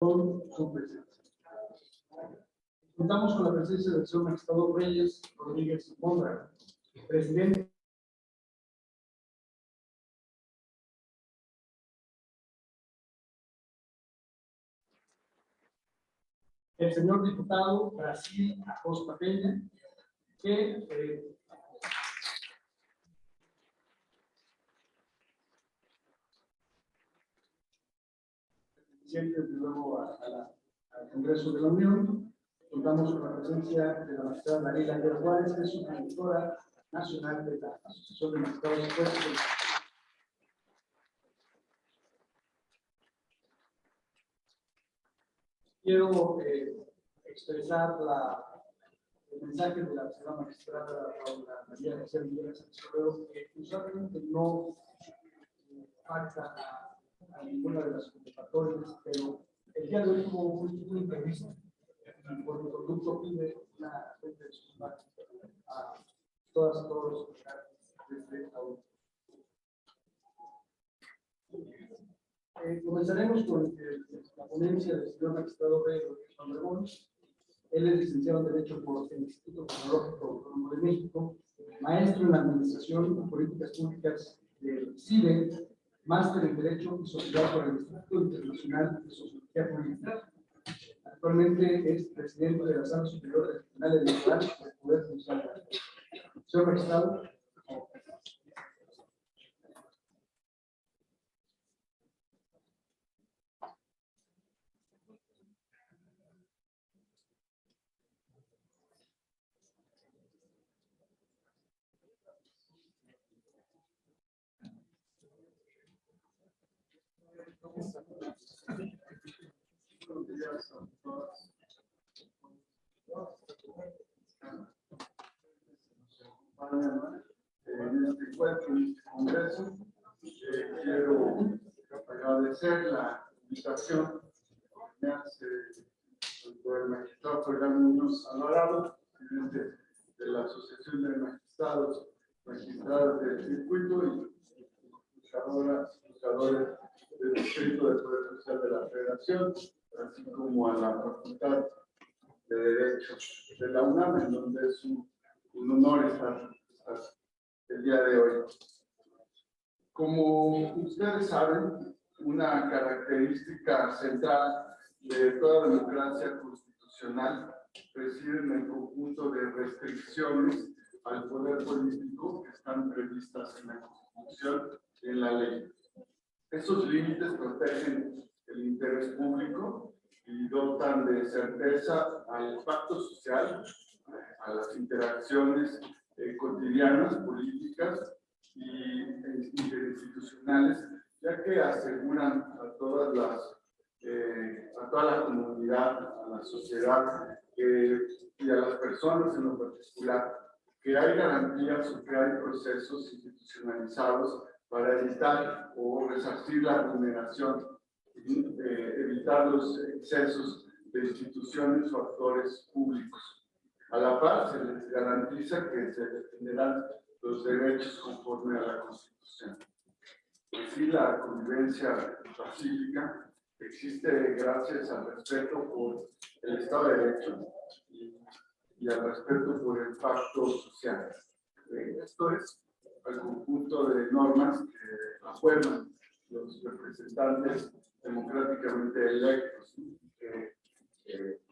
con su presencia. Contamos con la presencia del señor magistrado Reyes Rodríguez Mondra, presidente el señor diputado Brasil Acosta Peña, que perteneciente desde luego al Congreso de la Unión. Contamos con la presencia de la magistrada Daniela Guerra Juárez, que es subdirectora nacional de la Asociación de Magistrados Jueces. Quiero expresar el mensaje de la señora magistrada Paula María García Villegas Sánchez, que usualmente no falta a ninguna de las convocatorias, pero el día de hoy tuvo un imprevisto y por mi conducto pide una fuente de disculpas a todos los desde ahora. Comenzaremos con la ponencia del señor magistrado Pedro Obregón. Él es licenciado en Derecho por el Instituto Tecnológico Autónomo de México, maestro en Administración y Políticas Públicas del CIDE, máster en Derecho y Sociedad por el Instituto Internacional de Sociología Política. Actualmente es presidente de la Sala Superior del Tribunal Electoral del Poder Judicial. Señor magistrado. En este encuentro, en este congreso, quiero agradecer la invitación que me hace el magistrado Fernando Muñoz Alvarado, presidente de la Asociación de Magistrados, magistradas del circuito y juzgadores del Distrito de Poder Social de la Federación, así como a la Facultad de Derecho de la UNAM, en donde es un honor estar el día de hoy. Como ustedes saben, una característica central de toda democracia constitucional reside en el conjunto de restricciones al poder político que están previstas en la Constitución y en la ley. Esos límites protegen el interés público y dotan de certeza al pacto social, a las interacciones cotidianas, políticas y interinstitucionales, ya que aseguran a toda la comunidad, a la sociedad y a las personas en lo particular, que hay garantías o que hay procesos institucionalizados para evitar o resarcir la vulneración, evitar los excesos de instituciones o actores públicos. A la par, se les garantiza que se defenderán los derechos conforme a la Constitución. Así, la convivencia pacífica existe gracias al respeto por el Estado de Derecho y al respeto por el pacto social. Esto es el conjunto de normas que acuerdan los representantes democráticamente electos,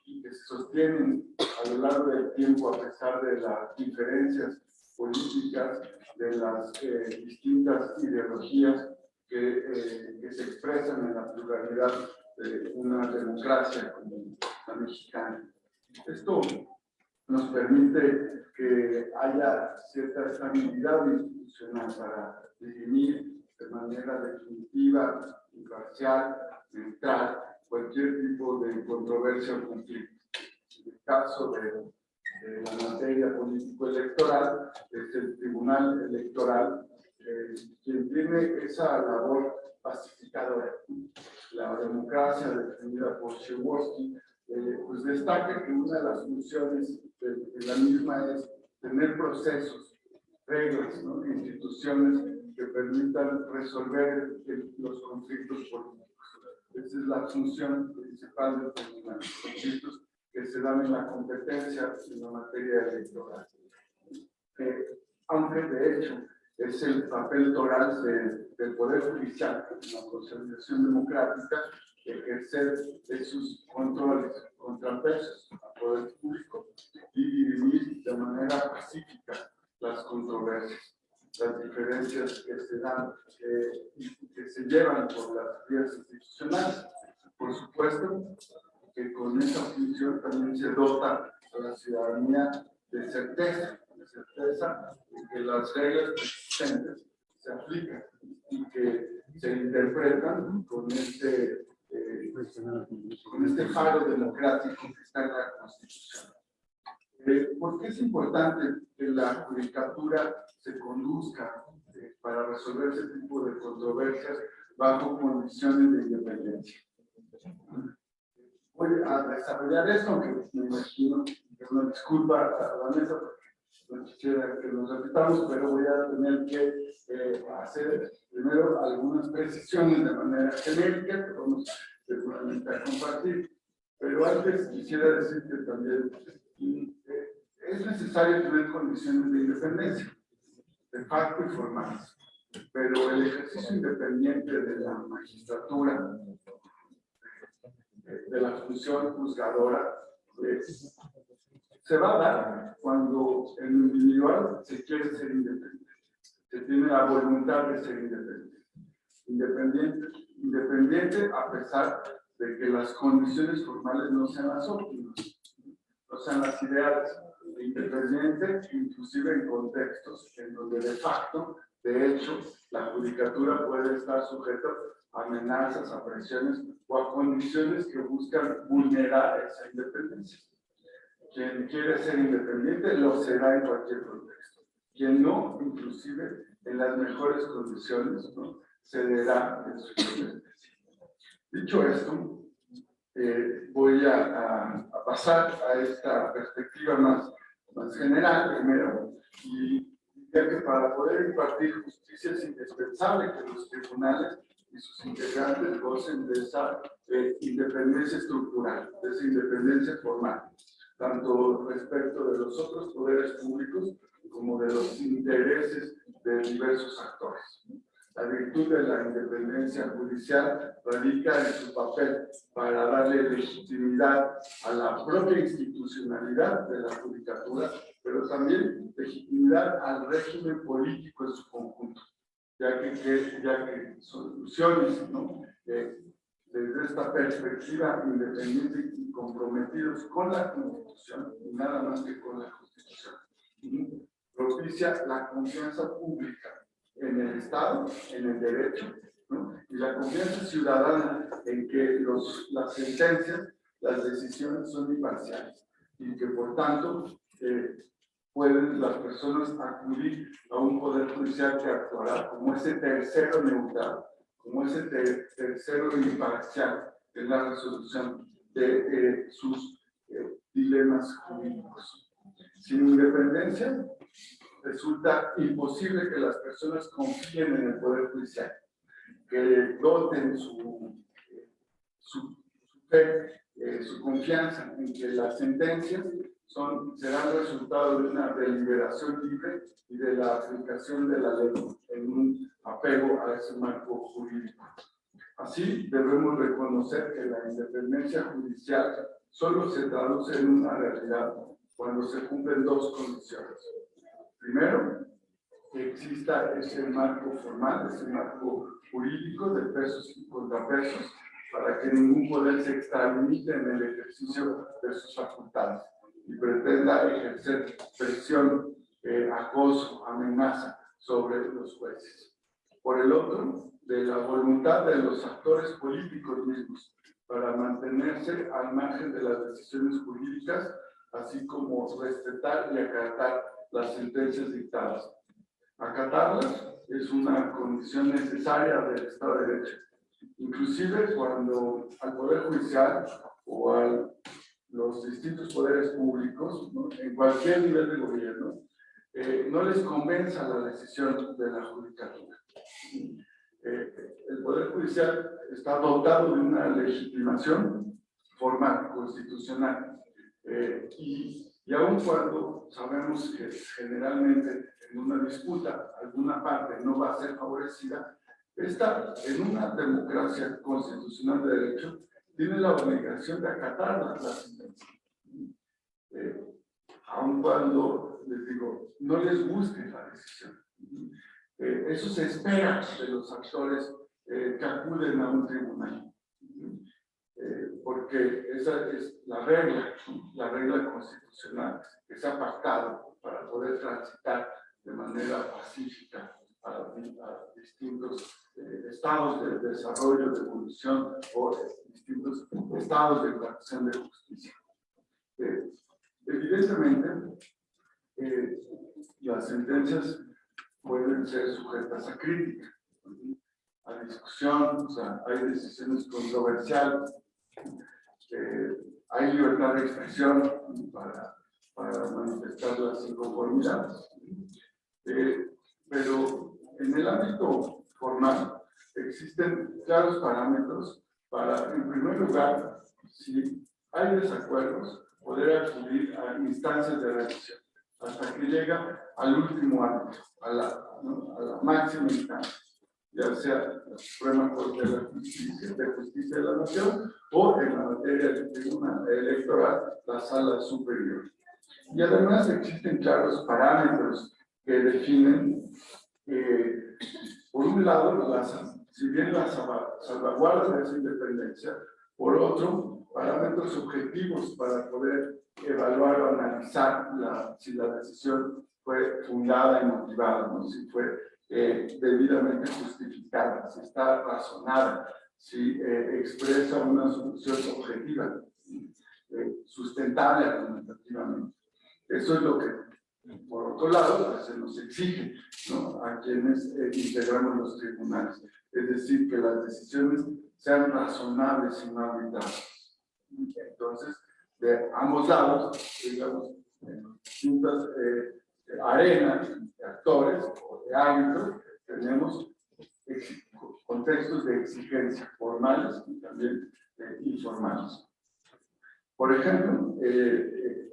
y que se sostienen a lo largo del tiempo a pesar de las diferencias políticas, de las distintas ideologías que se expresan en la pluralidad de una democracia como la mexicana. Esto nos permite que haya cierta estabilidad institucional para definir de manera definitiva, imparcial, neutral, cualquier tipo de controversia o conflicto. En el caso de la materia político-electoral, es el Tribunal Electoral quien tiene esa labor pacificadora. La democracia definida por Przeworski pues destaca que una de las funciones de la misma es tener procesos, reglas, ¿no? Instituciones que permitan resolver los conflictos políticos. Esa es la función principal del tribunal, los conflictos que se dan en la competencia en la materia electoral. Aunque de hecho es el papel toral del Poder Judicial, en la consolidación democrática, ejercer esos controles, contrapesos al poder público y dirimir de manera pacífica las controversias, las diferencias que se dan y que se llevan por las vías institucionales. Por supuesto que con esa función también se dota a la ciudadanía de certeza de que las reglas existentes se aplican y que se interpretan con este faro democrático que está en la Constitución. ¿Por qué es importante que la judicatura se conduzca para resolver ese tipo de controversias bajo condiciones de independencia? Voy a desarrollar esto, aunque me imagino que una disculpa a la mesa porque no quisiera que nos repitamos, pero voy a tener que hacer primero algunas precisiones de manera genérica que vamos seguramente a compartir. Pero antes quisiera decir que también es necesario tener condiciones de independencia, de facto y formales, pero el ejercicio independiente de la magistratura, de la función juzgadora, se va a dar cuando en lo individual se quiere ser independiente, se tiene la voluntad de ser independiente a pesar de que las condiciones formales no sean las óptimas, no sean las ideales, independiente inclusive en contextos en donde de facto, de hecho, la judicatura puede estar sujeta a amenazas, a presiones o a condiciones que buscan vulnerar esa independencia. Quien quiere ser independiente lo será en cualquier contexto. Quien no, inclusive en las mejores condiciones, ¿no?, cederá en su independencia. Dicho esto, voy a pasar a esta perspectiva más general primero, y ya que para poder impartir justicia es indispensable que los tribunales y sus integrantes gocen de esa independencia estructural, de esa independencia formal, tanto respecto de los otros poderes públicos como de los intereses de diversos actores. La virtud de la independencia judicial radica en su papel para darle legitimidad a la propia institucionalidad de la judicatura, pero también legitimidad al régimen político en su conjunto, ya que soluciones, ¿no?, desde esta perspectiva independiente y comprometidos con la Constitución, y nada más que con la Constitución, propicia la confianza pública en el Estado, en el derecho, ¿no?, y la confianza ciudadana en que las sentencias, las decisiones son imparciales y que por tanto pueden las personas acudir a un poder judicial que actuará como ese tercero neutral, como ese tercero imparcial en la resolución de sus dilemas jurídicos. Sin independencia, resulta imposible que las personas confíen en el Poder Judicial, que doten su fe, su confianza en que las sentencias serán resultado de una deliberación libre y de la aplicación de la ley en un apego a ese marco jurídico. Así, debemos reconocer que la independencia judicial solo se traduce en una realidad cuando se cumplen dos condiciones. Primero, que exista ese marco formal, ese marco jurídico de pesos y contrapesos, para que ningún poder se extralimite en el ejercicio de sus facultades y pretenda ejercer presión, acoso, amenaza sobre los jueces. Por el otro, de la voluntad de los actores políticos mismos para mantenerse al margen de las decisiones jurídicas, así como respetar y acatar las sentencias dictadas. Acatarlas es una condición necesaria del Estado de Derecho, inclusive cuando al Poder Judicial o a los distintos poderes públicos, ¿no?, en cualquier nivel de gobierno, no les convenza la decisión de la judicatura. El Poder Judicial está dotado de una legitimación formal, constitucional, y aun cuando sabemos que generalmente en una disputa alguna parte no va a ser favorecida, esta, en una democracia constitucional de derecho, tiene la obligación de acatar la sentencia. Aun cuando, les digo, no les guste la decisión. Eso se espera de los actores que acuden a un tribunal. Porque esa es la regla constitucional que se ha pactado para poder transitar de manera pacífica a distintos estados de desarrollo, de evolución o distintos estados de impartición de justicia. Evidentemente, las sentencias pueden ser sujetas a crítica, a discusión, o sea, hay decisiones controversiales, hay libertad de expresión para manifestar las inconformidades. Pero en el ámbito formal existen claros parámetros para, en primer lugar, si hay desacuerdos, poder acudir a instancias de revisión, hasta que llega al último ámbito, a la máxima instancia, ya sea la Suprema Corte de Justicia de la Nación o en la materia del Tribunal Electoral, la Sala Superior. Y además existen claros parámetros que definen, por un lado, si bien la salvaguarda de esa independencia, por otro, parámetros objetivos para poder evaluar o analizar si la decisión fue fundada y motivada, ¿no? Si fue debidamente justificada, si está razonada, si expresa una solución objetiva, sustentable argumentativamente. Eso es lo que, por otro lado, se nos exige, ¿no?, a quienes integramos los tribunales. Es decir, que las decisiones sean razonables y no arbitrarias. Entonces, de ambos lados, digamos, en distintas arenas de actores o de árbitros, tenemos contextos de exigencia formales y también informales. Por ejemplo,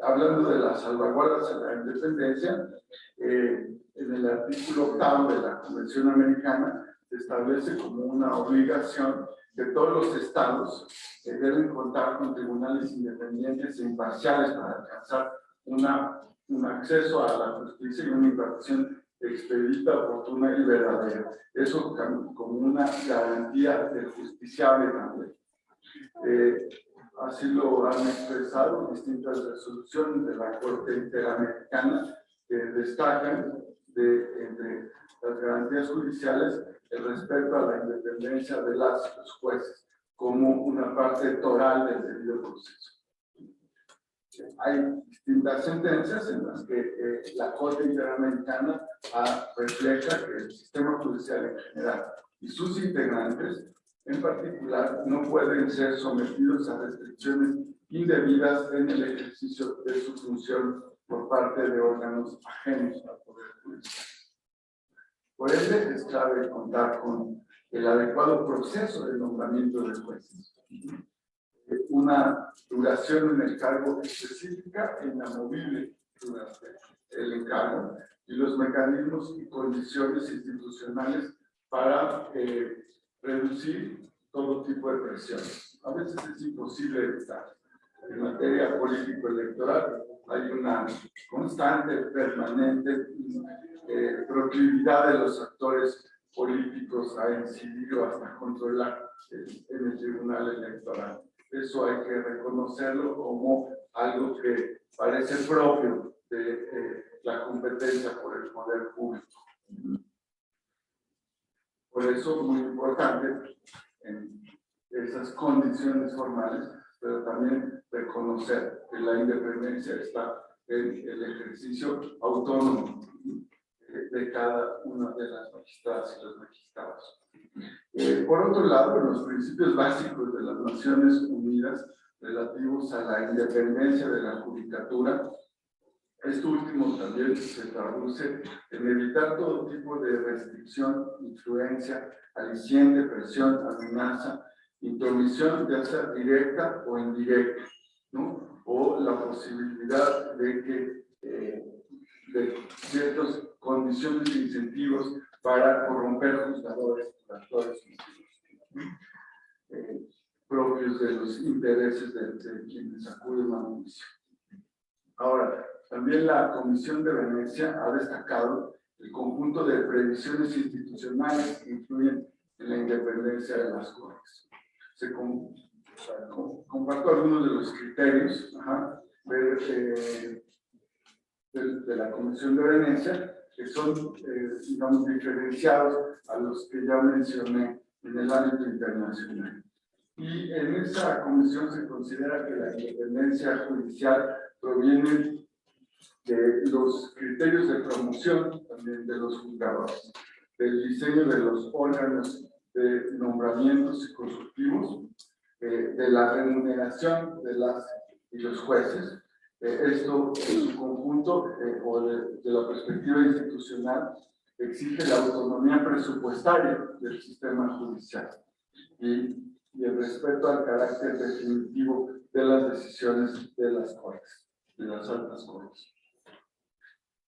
hablando de las salvaguardas a la independencia, en el artículo 8 de la Convención Americana se establece como una obligación que todos los estados deben contar con tribunales independientes e imparciales para alcanzar un acceso a la justicia y una impartición expedita, oportuna y verdadera. Eso como una garantía del justiciable también. Así lo han expresado distintas resoluciones de la Corte Interamericana que destacan entre las garantías judiciales el respeto a la independencia de los jueces como una parte toral del debido proceso. Hay distintas sentencias en las que la Corte Interamericana refleja que el sistema judicial en general y sus integrantes en particular no pueden ser sometidos a restricciones indebidas en el ejercicio de su función por parte de órganos ajenos al Poder Judicial. Por ende, es clave contar con el adecuado proceso de nombramiento de jueces, una duración en el cargo específica e inamovible durante el encargo y los mecanismos y condiciones institucionales para reducir todo tipo de presiones. A veces es imposible evitar. En materia político-electoral hay una constante, permanente proclividad de los actores políticos a incidir o hasta controlar en el tribunal electoral. Eso hay que reconocerlo como algo que parece propio de la competencia por el poder público. Por eso, muy importante en esas condiciones formales, pero también reconocer que la independencia está en el ejercicio autónomo de cada una de las magistradas y los magistrados. Por otro lado, los principios básicos de las Naciones Unidas relativos a la independencia de la judicatura Esto último también se traduce en evitar todo tipo de restricción, influencia, aliciente, presión, amenaza, intromisión, ya sea directa o indirecta, ¿no? O la posibilidad de que de ciertas condiciones e incentivos para corromper juzgadores, actores propios de los intereses de quienes acuden a un juicio. Ahora, también la Comisión de Venecia ha destacado el conjunto de previsiones institucionales que influyen en la independencia de las Cortes. Comparto algunos de los criterios de la Comisión de Venecia, que son, digamos, diferenciados a los que ya mencioné en el ámbito internacional. Y en esa comisión se considera que la independencia judicial proviene de los criterios de promoción también de los juzgadores, del diseño de los órganos de nombramientos y consultivos, de la remuneración de las y los jueces. Esto en su conjunto o de la perspectiva institucional exige la autonomía presupuestaria del sistema judicial y el respeto al carácter definitivo de las decisiones de las Cortes, de las altas Cortes.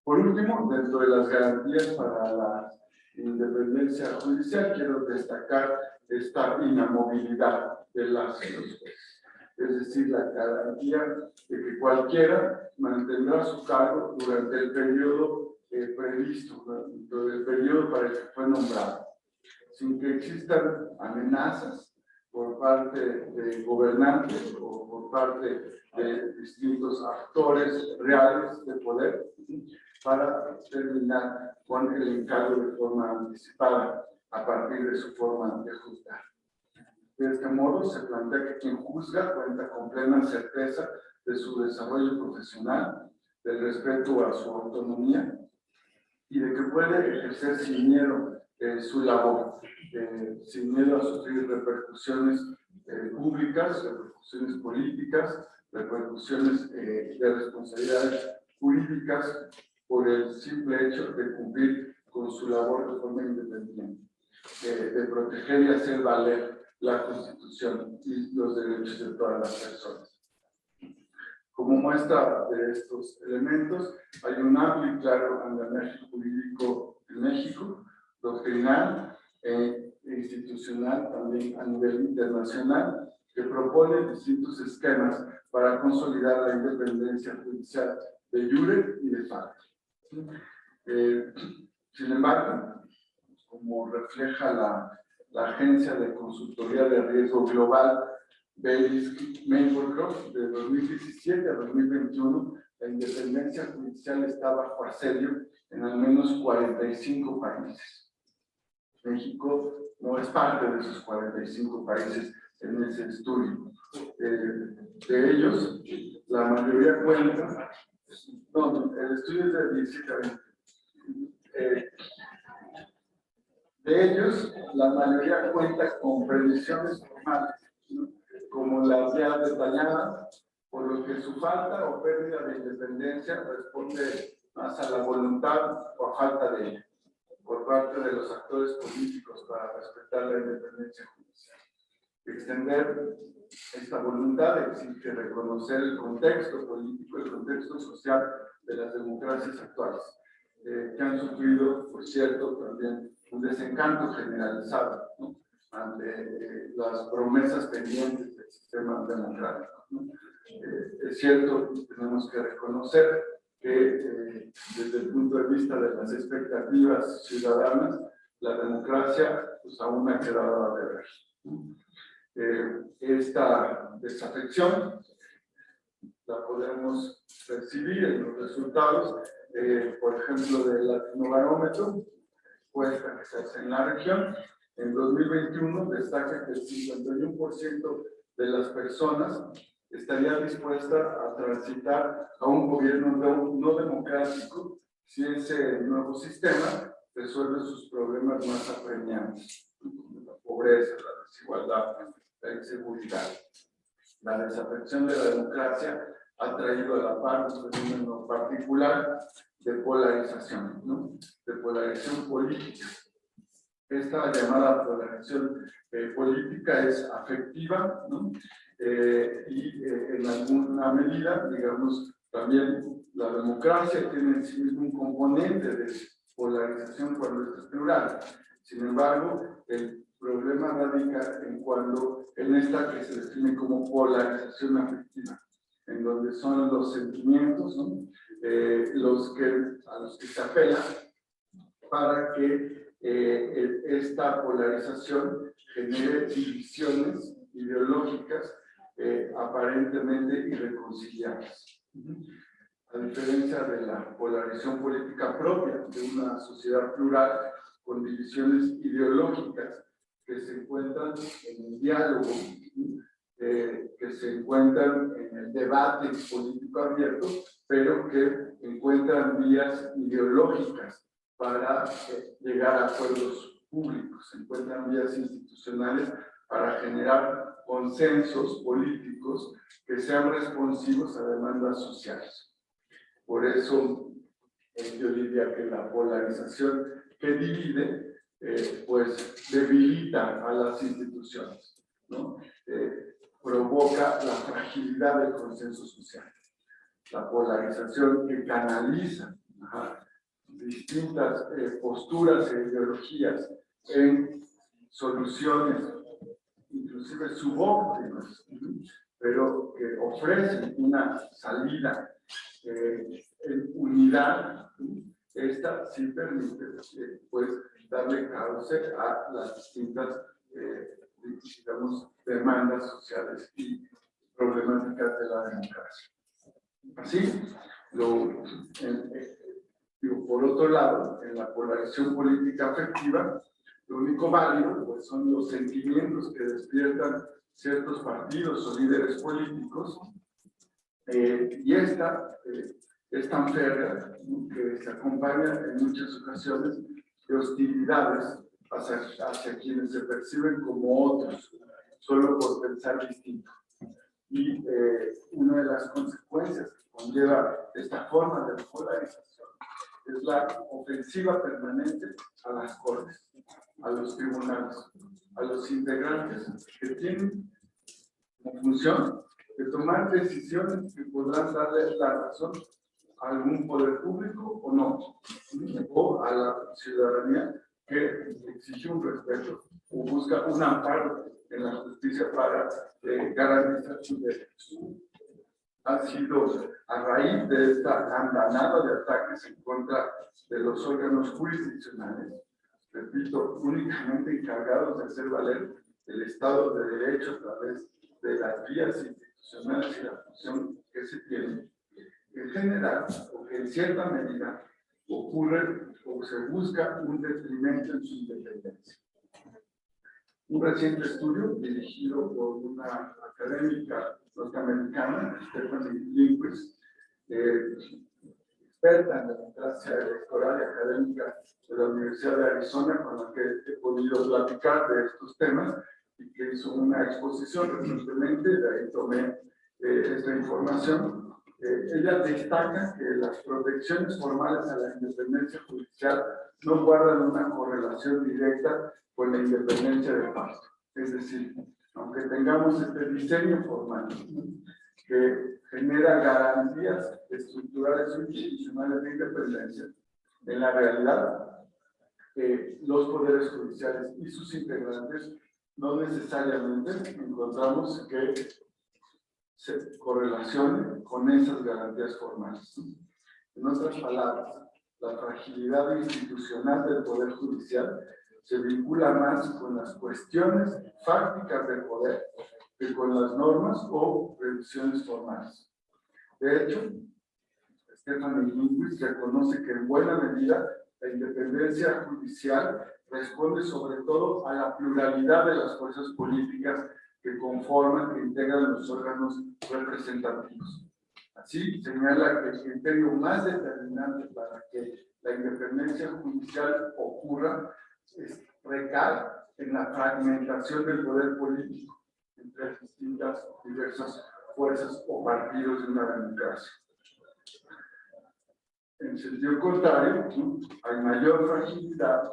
Por último, dentro de las garantías para la independencia judicial, quiero destacar esta inamovilidad de las y los jueces. Es decir, la garantía de que cualquiera mantendrá su cargo durante el periodo previsto, durante el periodo para el que fue nombrado, sin que existan amenazas por parte de gobernantes o por parte de distintos actores reales de poder para terminar con el encargo de forma anticipada a partir de su forma de juzgar. De este modo, se plantea que quien juzga cuenta con plena certeza de su desarrollo profesional, del respeto a su autonomía y de que puede ejercer sin miedo su labor, sin miedo a sufrir repercusiones públicas, repercusiones políticas, repercusiones de responsabilidades jurídicas por el simple hecho de cumplir con su labor de forma independiente, de proteger y hacer valer la Constitución y los derechos de todas las personas. Como muestra de estos elementos, hay un amplio y claro andamiaje jurídico en México, doctrinal e institucional también a nivel internacional, que propone distintos esquemas para consolidar la independencia judicial de jure y de facto. Sin embargo, como refleja la Agencia de Consultoría de Riesgo Global Bellis Maplecroft, de 2017 a 2021, la independencia judicial está bajo asedio en al menos 45 países. México no es parte de esos 45 países en ese estudio. De ellos, la mayoría cuenta, no, el estudio es de 17 a 20. De ellos, la mayoría cuenta con previsiones formales, ¿no?, como las ya detalladas, por lo que su falta o pérdida de independencia responde más a la voluntad o a falta de ella, por parte de los actores políticos para respetar la independencia judicial. Extender esta voluntad exige reconocer el contexto político, el contexto social de las democracias actuales, que han sufrido, por cierto, también un desencanto generalizado, ¿no?, ante las promesas pendientes del sistema democrático, ¿no? Es cierto, tenemos que reconocer que desde el punto de vista de las expectativas ciudadanas, la democracia pues, aún ha quedado a deber, ¿no? Esta desafección la podemos percibir en los resultados, por ejemplo, del Latinobarómetro, encuesta que se hace en la región. En 2021 destaca que el 51% de las personas estaría dispuesta a transitar a un gobierno no democrático si ese nuevo sistema resuelve sus problemas más apremiantes, la pobreza, la desigualdad, la inseguridad. La desafección de la democracia ha traído a la par un fenómeno particular de polarización, ¿no? De polarización política. Esta llamada polarización política es afectiva, ¿no? En alguna medida, digamos, también la democracia tiene en sí mismo un componente de polarización cuando esto es plural. Sin embargo, el problema radica en esta que se define como polarización afectiva, en donde son los sentimientos, ¿no? A los que se apela para que esta polarización genere divisiones ideológicas aparentemente irreconciliables. A diferencia de la polarización política propia de una sociedad plural con divisiones ideológicas que se encuentran en el diálogo, que se encuentran en el debate político abierto, pero que encuentran vías ideológicas para llegar a acuerdos públicos, se encuentran vías institucionales para generar consensos políticos que sean responsivos a demandas sociales. Por eso yo diría que la polarización que divide, pues debilita a las instituciones, ¿no? Provoca la fragilidad del consenso social. La polarización que canaliza distintas posturas e ideologías en soluciones, inclusive subóptimas, pero que ofrecen una salida en unidad. Esta sí permite pues, darle cauce a las distintas digamos, demandas sociales y problemáticas de la democracia. Así, por otro lado, en la polarización política afectiva, lo único válido pues, son los sentimientos que despiertan ciertos partidos o líderes políticos, y esta es tan férrea, ¿no? Que se acompaña en muchas ocasiones de hostilidades hacia quienes se perciben como otros, solo por pensar distinto. Y una de las consecuencias que conlleva esta forma de polarización es la ofensiva permanente a las cortes, a los tribunales, a los integrantes que tienen como función de tomar decisiones que podrán darle la razón a algún poder público o no, o a la ciudadanía que exige un respeto o busca un amparo en la justicia para garantizar sus derechos. Ha sido a raíz de esta andanada de ataques en contra de los órganos jurisdiccionales, repito, únicamente encargados de hacer valer el Estado de Derecho a través de las vías institucionales y la función que se tiene, en general, o que en cierta medida ocurre o se busca un detrimento en su independencia. Un reciente estudio dirigido por una académica norteamericana, Stephanie Lindquist, experta en democracia electoral y académica de la Universidad de Arizona, con la que he podido platicar de estos temas, y que hizo una exposición recientemente, de ahí tomé esta información. Ella destaca que las protecciones formales a la independencia judicial no guardan una correlación directa con la independencia de parte. Es decir, aunque tengamos este diseño formal que genera garantías estructurales o institucionales de independencia, en la realidad, los poderes judiciales y sus integrantes no necesariamente encontramos que se correlacionen con esas garantías formales. En otras palabras, la fragilidad institucional del Poder Judicial se vincula más con las cuestiones fácticas del poder que con las normas o previsiones formales. De hecho, Stephanie Lindquist reconoce que en buena medida la independencia judicial responde sobre todo a la pluralidad de las fuerzas políticas que conforman e integran los órganos representativos. Así, señala que el criterio más determinante para que la independencia judicial ocurra recae en la fragmentación del poder político entre distintas diversas fuerzas o partidos de una democracia. En sentido contrario, ¿no?, hay mayor fragilidad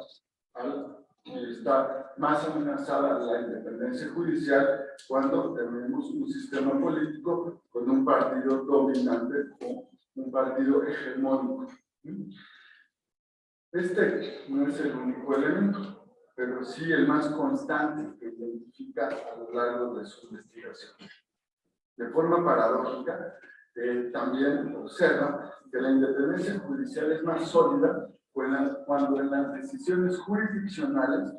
al estar más amenazada la independencia judicial cuando tenemos un sistema político con un partido dominante o un partido hegemónico. Este no es el único elemento, pero sí el más constante que identifica a lo largo de su investigación. De forma paradójica, también observa que la independencia judicial es más sólida cuando en las decisiones jurisdiccionales,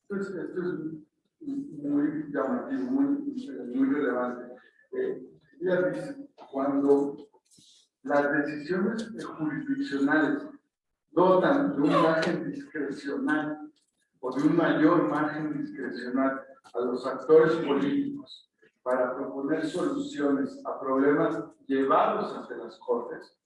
pues esto es muy llamativo, muy relevante. Ella dice, cuando las decisiones jurisdiccionales dotan de un margen discrecional o de un mayor margen discrecional a los actores políticos para proponer soluciones a problemas llevados ante las Cortes,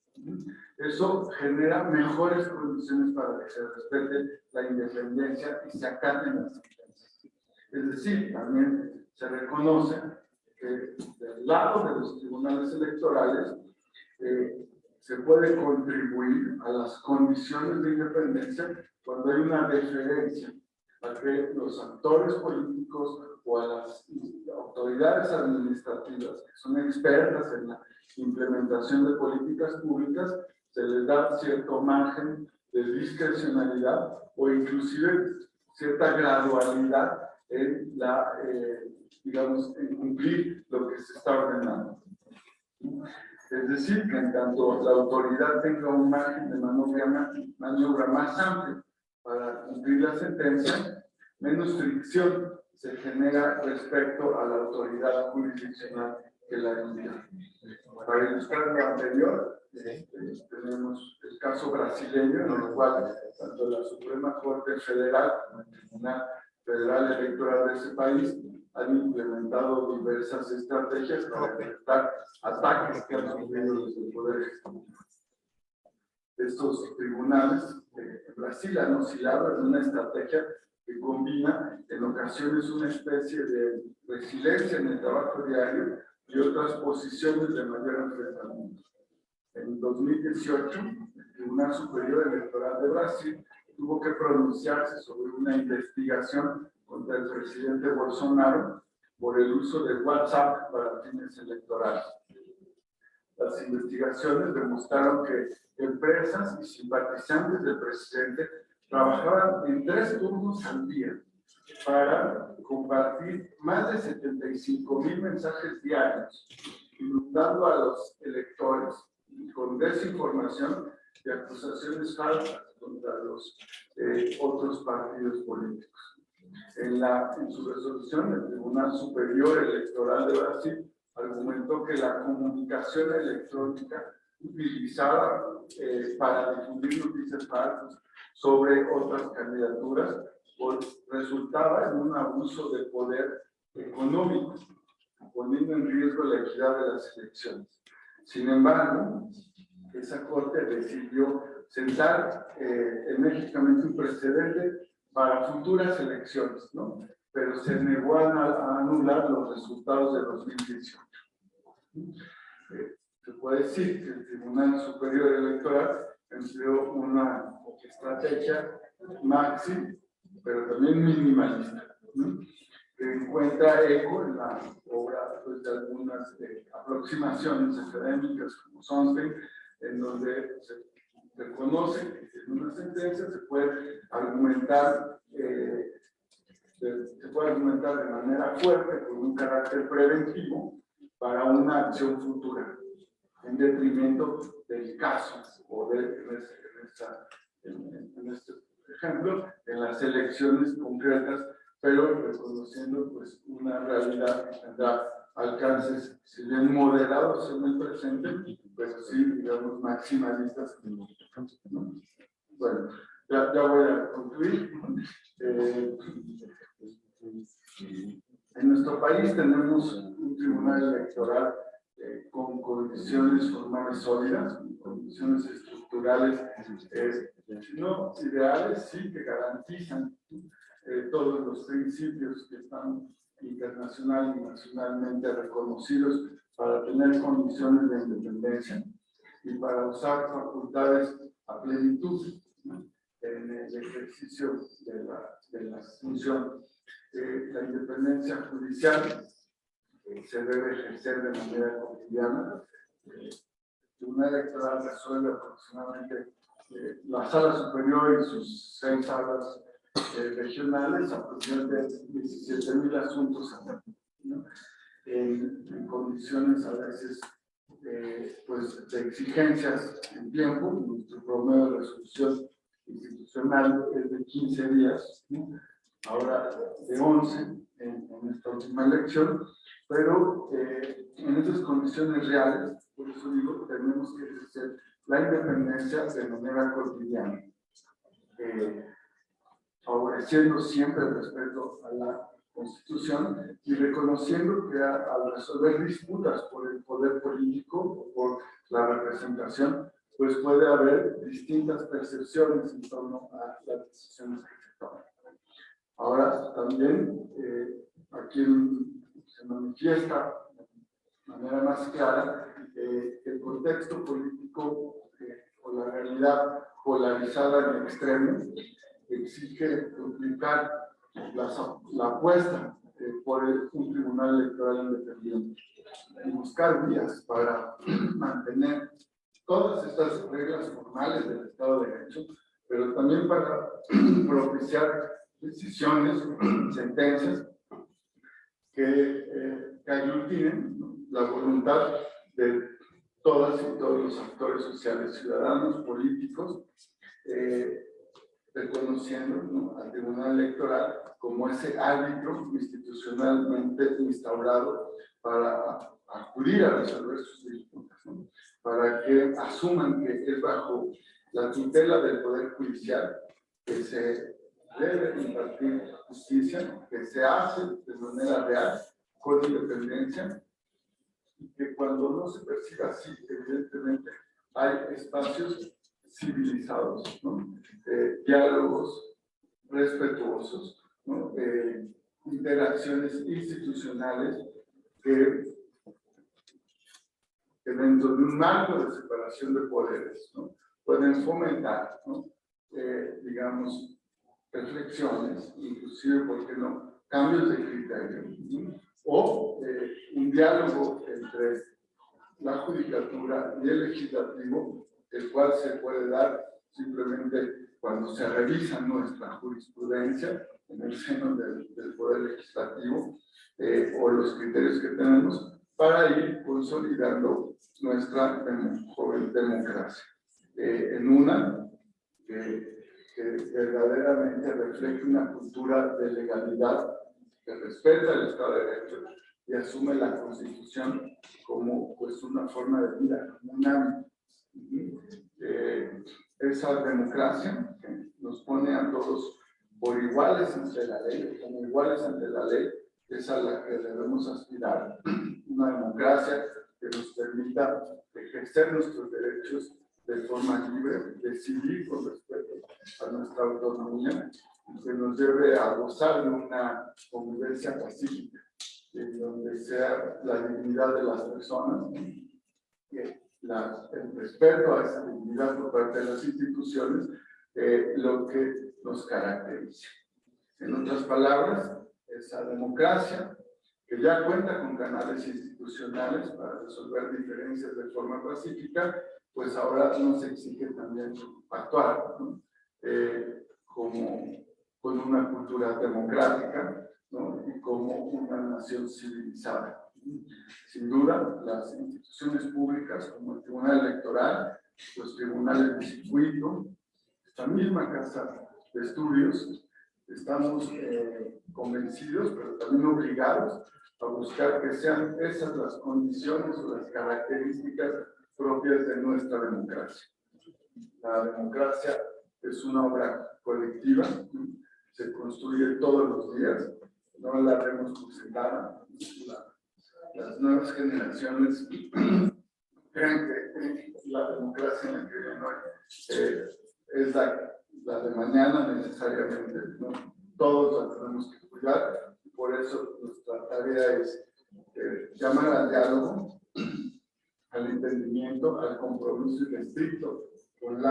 eso genera mejores condiciones para que se respete la independencia y se acaten las sentencias. Es decir, también se reconoce que del lado de los tribunales electorales se puede contribuir a las condiciones de independencia cuando hay una deferencia a que los actores políticos o a las autoridades administrativas que son expertas en la implementación de políticas públicas, se les da cierto margen de discrecionalidad o inclusive cierta gradualidad en la, digamos, en cumplir lo que se está ordenando. Es decir, que en tanto la autoridad tenga un margen de maniobra más amplio para cumplir la sentencia, menos fricción se genera respecto a la autoridad jurisdiccional que la emite. Para ilustrar lo anterior, tenemos el caso brasileño, en el cual tanto la Suprema Corte Federal como el Tribunal Federal Electoral de ese país han implementado diversas estrategias para enfrentar ataques que han sufrido desde el Poder Ejecutivo. Estos tribunales en Brasil han oscilado en una estrategia que combina en ocasiones una especie de resiliencia en el trabajo diario y otras posiciones de mayor enfrentamiento. En 2018, el Tribunal Superior Electoral de Brasil tuvo que pronunciarse sobre una investigación contra el presidente Bolsonaro por el uso de WhatsApp para fines electorales. Las investigaciones demostraron que empresas y simpatizantes del presidente trabajaban en 3 turnos al día para compartir más de 75,000 mensajes diarios, inundando a los electores con desinformación y acusaciones falsas contra los otros partidos políticos. En su resolución, el Tribunal Superior Electoral de Brasil argumentó que la comunicación electrónica utilizada para difundir noticias falsas sobre otras candidaturas resultaba en un abuso de poder económico, poniendo en riesgo la equidad de las elecciones. Sin embargo, esa Corte decidió sentar enérgicamente un precedente para futuras elecciones, ¿no? Pero se negó a anular los resultados de 2018. Se puede decir que el Tribunal Superior Electoral empleó una estrategia máxima, pero también minimalista, ¿no?, que encuentra eco en la obra, pues, de algunas aproximaciones académicas como Sonstein, en donde se reconoce que en una sentencia se puede argumentar de manera fuerte, con un carácter preventivo, para una acción futura, en detrimento del caso, o en este ejemplo, en las elecciones concretas, pero reconociendo, pues, una realidad que tendrá alcances, si bien moderados en el presente, pero sí, digamos, maximalistas en el futuro, ¿no? Bueno, ya voy a concluir. En nuestro país tenemos un tribunal electoral con condiciones formales sólidas, con condiciones estructurales, no ideales, sí, que garantizan todos los principios que están internacional y nacionalmente reconocidos para tener condiciones de independencia y para usar facultades a plenitud, ¿no?, en el ejercicio de la función. La independencia judicial se debe ejercer de manera cotidiana. El Tribunal Electoral resuelve aproximadamente la Sala Superior y sus 6 salas regionales, aproximadamente 17,000 asuntos, ¿no?, en condiciones a veces pues de exigencias en tiempo. Nuestro promedio de resolución institucional es de 15 días, ¿no?, ahora de 11 en esta última elección, pero en esas condiciones reales, por eso digo, tenemos que ejercer la independencia de manera cotidiana, favoreciendo siempre el respeto a la Constitución y reconociendo que al resolver disputas por el poder político o por la representación, pues puede haber distintas percepciones en torno a las decisiones que se toman. Ahora también aquí se manifiesta de manera más clara el contexto político o la realidad polarizada en extremo exige duplicar la apuesta por un tribunal electoral independiente y buscar vías para mantener todas estas reglas formales del Estado de Derecho, pero también para propiciar decisiones, sentencias que aglutinen, ¿no?, la voluntad de todas y todos los actores sociales, ciudadanos, políticos, reconociendo, ¿no?, al Tribunal Electoral como ese árbitro institucionalmente instaurado para acudir a resolver sus disputas, ¿no?, para que asuman que es bajo la tutela del Poder Judicial que se debe impartir justicia, que se hace de manera real, con independencia, y que cuando no se perciba así, evidentemente hay espacios civilizados, ¿no?, diálogos respetuosos, ¿no?, interacciones institucionales que dentro de un marco de separación de poderes, ¿no?, pueden fomentar, ¿no?, digamos, reflexiones, inclusive, ¿por qué no?, cambios de criterio, ¿no?, o un diálogo entre la judicatura y el legislativo, el cual se puede dar simplemente cuando se revisa nuestra jurisprudencia en el seno del Poder Legislativo, o los criterios que tenemos para ir consolidando nuestra joven democracia en una que verdaderamente refleje una cultura de legalidad que respeta el Estado de Derecho y asume la Constitución como pues una forma de vida, como un hábito. Esa democracia que nos pone a todos por iguales ante la ley, como iguales ante la ley, es a la que debemos aspirar. Una democracia que nos permita ejercer nuestros derechos de forma libre, decidir con respeto a nuestra autonomía, y que nos lleve a gozar de una convivencia pacífica, en donde sea la dignidad de las personas, el respeto a esa dignidad por parte de las instituciones, lo que nos caracteriza. En otras palabras, esa democracia que ya cuenta con canales institucionales para resolver diferencias de forma pacífica, pues ahora nos exige también actuar, ¿no?, como con una cultura democrática, ¿no?, y como una nación civilizada. Sin duda, las instituciones públicas como el Tribunal Electoral, los tribunales de circuito, esta misma casa de estudios, estamos convencidos, pero también obligados a buscar que sean esas las condiciones o las características propias de nuestra democracia. La democracia es una obra colectiva, se construye todos los días, no la vemos por sentada. Las nuevas generaciones creen que la democracia en la que viven hoy es la de mañana necesariamente, ¿no? Todos la tenemos que cuidar, y por eso nuestra tarea es llamar al diálogo, al entendimiento, al compromiso irrestricto con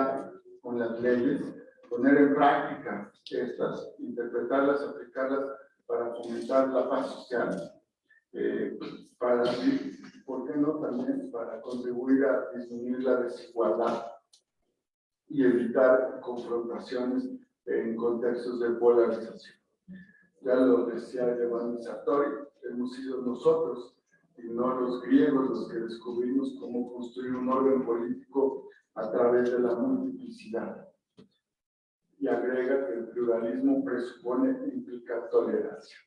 las leyes, poner en práctica estas, interpretarlas, aplicarlas para fomentar la paz social, para, ¿por qué no también para contribuir a disminuir la desigualdad y evitar confrontaciones en contextos de polarización? Ya lo decía Giovanni Sartori, hemos sido nosotros y no los griegos los que descubrimos cómo construir un orden político a través de la multiplicidad. Y agrega que el pluralismo presupone e implica tolerancia.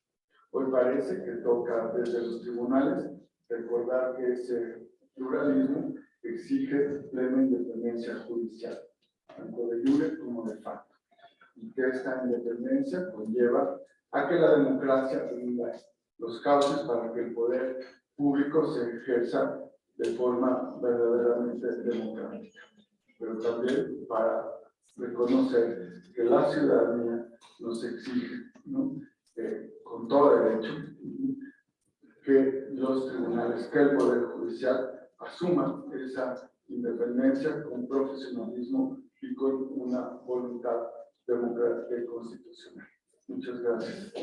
Hoy parece que toca desde los tribunales recordar que ese pluralismo exige plena independencia judicial, tanto de jure como de facto, y que esta independencia conlleva a que la democracia brinda los cauces para que el poder público se ejerza de forma verdaderamente democrática, pero también para reconocer que la ciudadanía nos exige, ¿no? Con todo derecho, que los tribunales, que el Poder Judicial asuma esa independencia con profesionalismo y con una voluntad democrática y constitucional. Muchas gracias.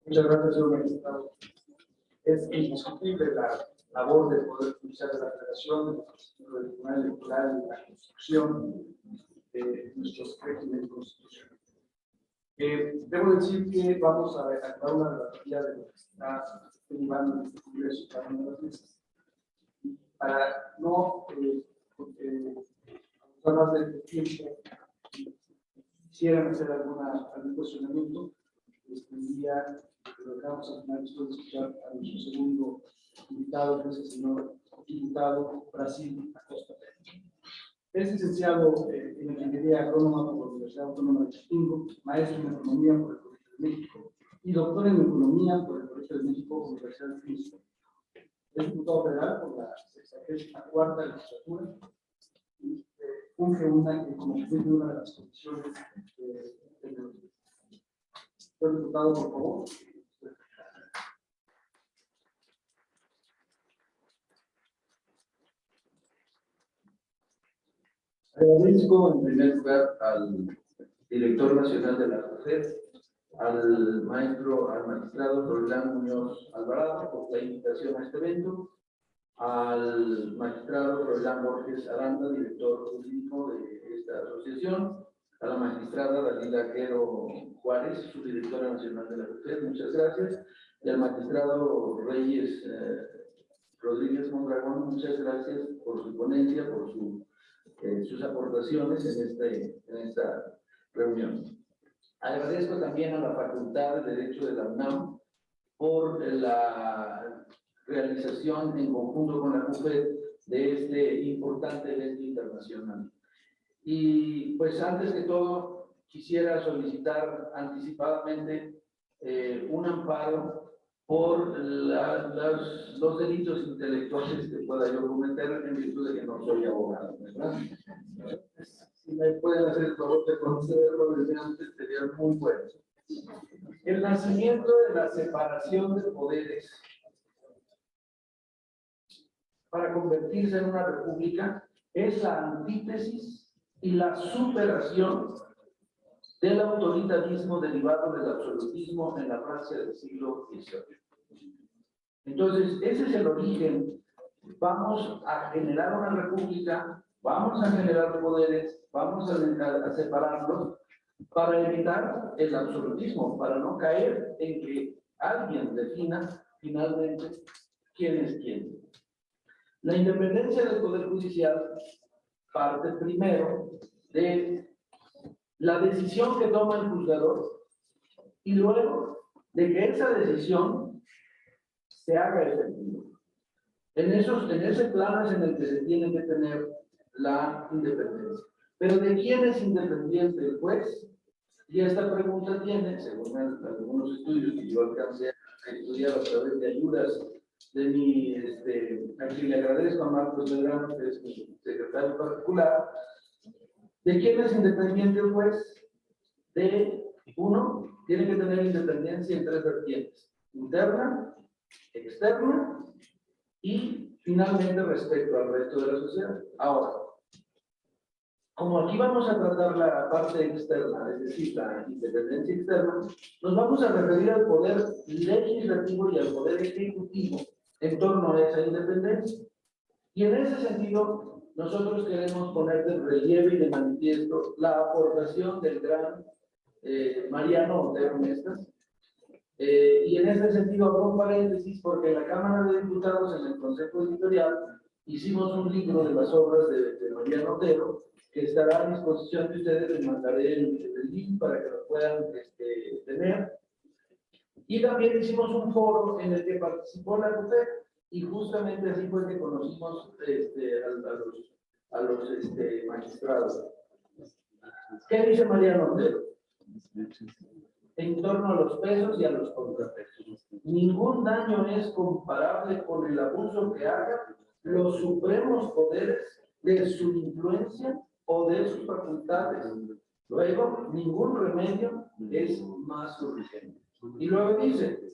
Muchas gracias, señor magistrado. Es indiscutible la labor del Poder Judicial de la Federación, del Tribunal Electoral y la construcción de nuestros regímenes constitucionales. Debo decir que vamos a dar una relatoría de lo que está derivando en este Congreso cada una de las veces. Para no abusar más del tiempo, quisieran hacer algún cuestionamiento, les pediría que lo dejamos al final después de escuchar a nuestro segundo invitado, que es el señor diputado Brasil Acosta. Es licenciado en Ingeniería Agrónoma por la Universidad Autónoma de Chapingo, maestro en Economía por el Colegio de México y doctor en Economía por el Colegio de México, Universidad de Houston. Es diputado federal por la 64ª legislatura y funge como presidente de una de las comisiones del señor diputado, por favor. Agradezco en primer lugar al director nacional de la COFED, al magistrado Roldán Muñoz Alvarado por la invitación a este evento, al magistrado Roldán Borges Aranda, director jurídico de esta asociación, a la magistrada Dalila Quero Juárez, subdirectora nacional de la COFED, muchas gracias, y al magistrado Reyes Rodríguez Mondragón, muchas gracias por su ponencia, por sus aportaciones en esta reunión. Agradezco también a la Facultad de Derecho de la UNAM por la realización en conjunto con la CUFED de este importante evento internacional. Y pues antes que todo quisiera solicitar anticipadamente un amparo por los delitos intelectuales que pueda yo cometer en virtud de que no soy abogado, ¿verdad? Si me pueden hacer el favor de concederlo desde antes, sería muy bueno. El nacimiento de la separación de poderes para convertirse en una república es la antítesis y la superación del autoritarismo derivado del absolutismo en la Francia del siglo XVIII. Entonces, ese es el origen. Vamos a generar una república, vamos a generar poderes, vamos a separarlos para evitar el absolutismo, para no caer en que alguien defina finalmente quién es quién. La independencia del Poder Judicial parte primero de la decisión que toma el juzgador y luego de que esa decisión se haga efectiva. En ese plano es en el que se tiene que tener la independencia. Pero ¿de quién es independiente el juez? Y esta pregunta tiene, según algunos estudios que yo alcancé a estudiar a través de ayudas de mi, a quien le agradezco a Marcos Belgrano, que es mi secretario particular, ¿De quién es independiente el juez? Uno, tiene que tener independencia en tres vertientes: interna, externa y finalmente respecto al resto de la sociedad. Ahora, como aquí vamos a tratar la parte externa, es decir, la independencia externa, nos vamos a referir al poder legislativo y al poder ejecutivo en torno a esa independencia. Y en ese sentido, nosotros queremos poner de relieve y de manifiesto la aportación del gran Mariano Otero Mestas. Y en este sentido abro un paréntesis porque en la Cámara de Diputados, en el Consejo Editorial, hicimos un libro de las obras de Mariano Otero que estará a disposición de ustedes. Les mandaré el link para que lo puedan tener. Y también hicimos un foro en el que participó la CUFEC y justamente así fue que conocimos a los magistrados. ¿Qué dice Mariano Otero? En torno a los pesos y a los contrapesos. Ningún daño es comparable con el abuso que hagan los supremos poderes de su influencia o de sus facultades. Luego, ningún remedio es más urgente. Y luego dice,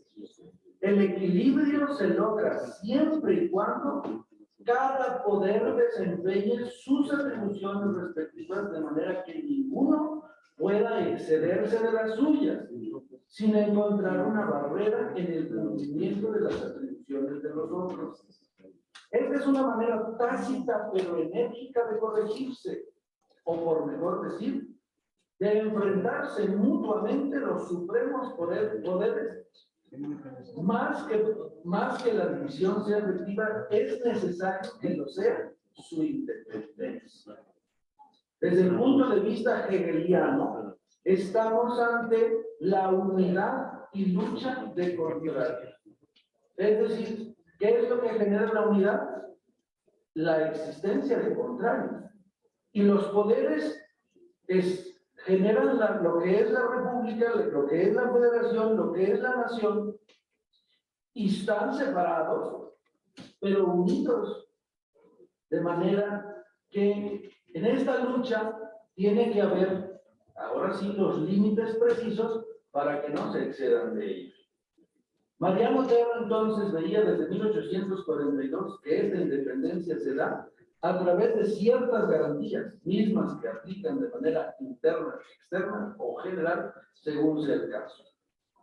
el equilibrio se logra siempre y cuando cada poder desempeñe sus atribuciones respectivas de manera que ninguno pueda excederse de las suyas, sin encontrar una barrera en el cumplimiento de las atribuciones de los otros. Esta es una manera tácita pero enérgica de corregirse, o por mejor decir, de enfrentarse mutuamente los supremos poderes. Más que la división sea efectiva, es necesario que lo sea su independencia. Desde el punto de vista hegeliano, estamos ante la unidad y lucha de contrarios. Es decir, ¿qué es lo que genera la unidad? La existencia de contrarios. Y los poderes generan lo que es la república, lo que es la federación, lo que es la nación, y están separados, pero unidos. De manera que en esta lucha tiene que haber, ahora sí, los límites precisos para que no se excedan de ellos. Mariano Otero entonces veía desde 1842 que esta independencia se da a través de ciertas garantías mismas que aplican de manera interna, externa o general, según sea el caso.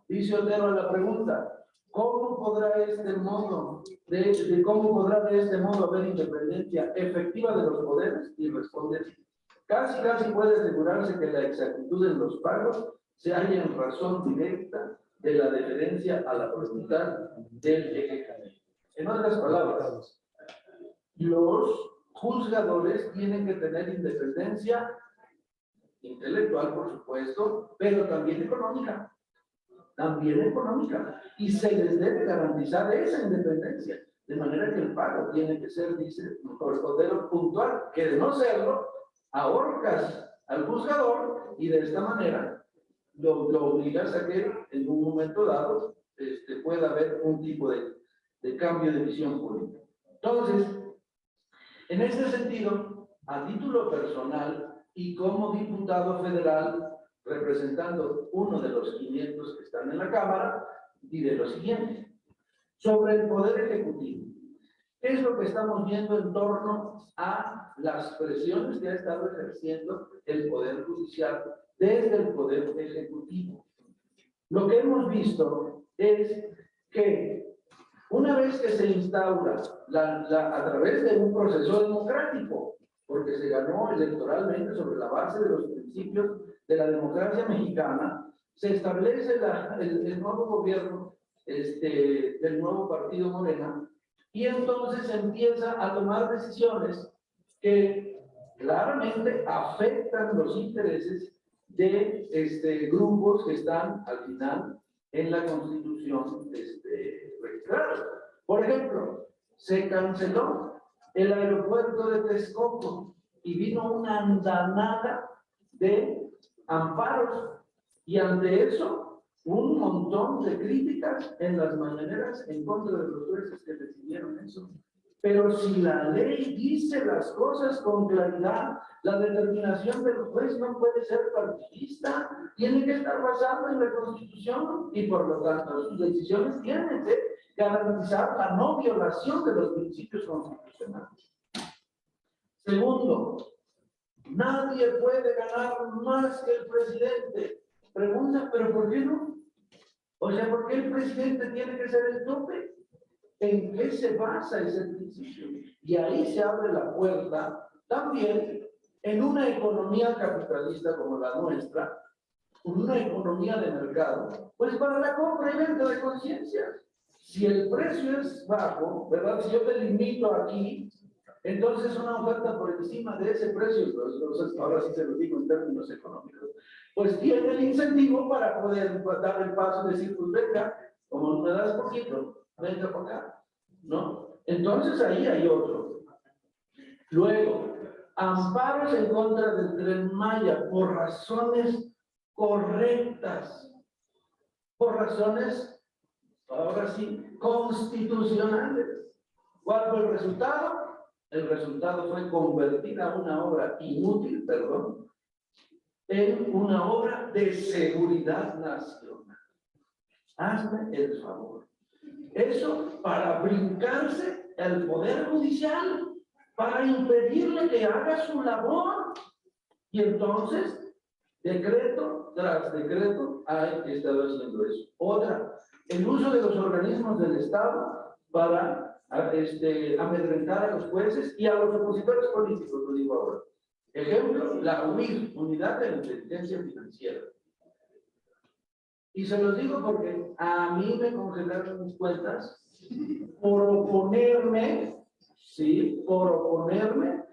Dice Otero a la pregunta, ¿cómo podrá de este modo haber independencia efectiva de los poderes? Y responde, casi puede asegurarse que la exactitud en los pagos se halla en razón directa de la deferencia a la voluntad del ejecutivo. En otras palabras, los juzgadores tienen que tener independencia intelectual, por supuesto, pero también económica. Y se les debe garantizar esa independencia, de manera que el pago tiene que ser, dice Otero, puntual, que de no serlo, ahorcas al juzgador y de esta manera lo obligas a que en un momento dado pueda haber un tipo de cambio de visión política. Entonces, en este sentido, a título personal y como diputado federal, representando uno de los 500 que están en la Cámara, diré lo siguiente. Sobre el Poder Ejecutivo, ¿qué es lo que estamos viendo en torno a las presiones que ha estado ejerciendo el Poder Judicial desde el Poder Ejecutivo? Lo que hemos visto es que una vez que se instaura a través de un proceso democrático, porque se ganó electoralmente sobre la base de los principios de la democracia mexicana, se establece el nuevo gobierno del nuevo partido Morena, y entonces se empieza a tomar decisiones que claramente afectan los intereses de grupos que están al final en la Constitución registrada. Por ejemplo, se canceló el aeropuerto de Texcoco y vino una andanada de amparos, y ante eso un montón de críticas en las mañaneras en contra de los jueces que decidieron eso. Pero si la ley dice las cosas con claridad, la determinación del juez no puede ser partidista, tiene que estar basada en la Constitución y por lo tanto sus decisiones tienen que garantizar la no violación de los principios constitucionales. Segundo, nadie puede ganar más que el presidente. Pregunta, ¿pero por qué no? O sea, ¿por qué el presidente tiene que ser el tope? ¿En qué se basa ese principio? Y ahí se abre la puerta también en una economía capitalista como la nuestra, una economía de mercado, pues para la compra y venta de conciencias. Si el precio es bajo, ¿verdad? Si yo te limito aquí, entonces una oferta por encima de ese precio, pues, ahora sí se lo digo en términos económicos, pues tiene el incentivo para poder dar el paso y decir, pues venga, como me das poquito, venga por acá, ¿no? Entonces ahí hay otro. Luego, amparos en contra del Tren Maya por razones correctas, por razones, ahora sí, constitucionales. ¿Cuál fue el resultado? El resultado fue convertir a una obra inútil, perdón, en una obra de seguridad nacional. Hazme el favor. Eso para brincarse el Poder Judicial, para impedirle que haga su labor. Y entonces, decreto tras decreto, ha estado haciendo eso. Otra, el uso de los organismos del Estado para amedrentar a los jueces y a los opositores políticos, lo digo ahora. Ejemplo, la UIF, Unidad de Inteligencia Financiera. Y se los digo porque a mí me congelaron mis cuentas por oponerme, ¿sí? Por oponerme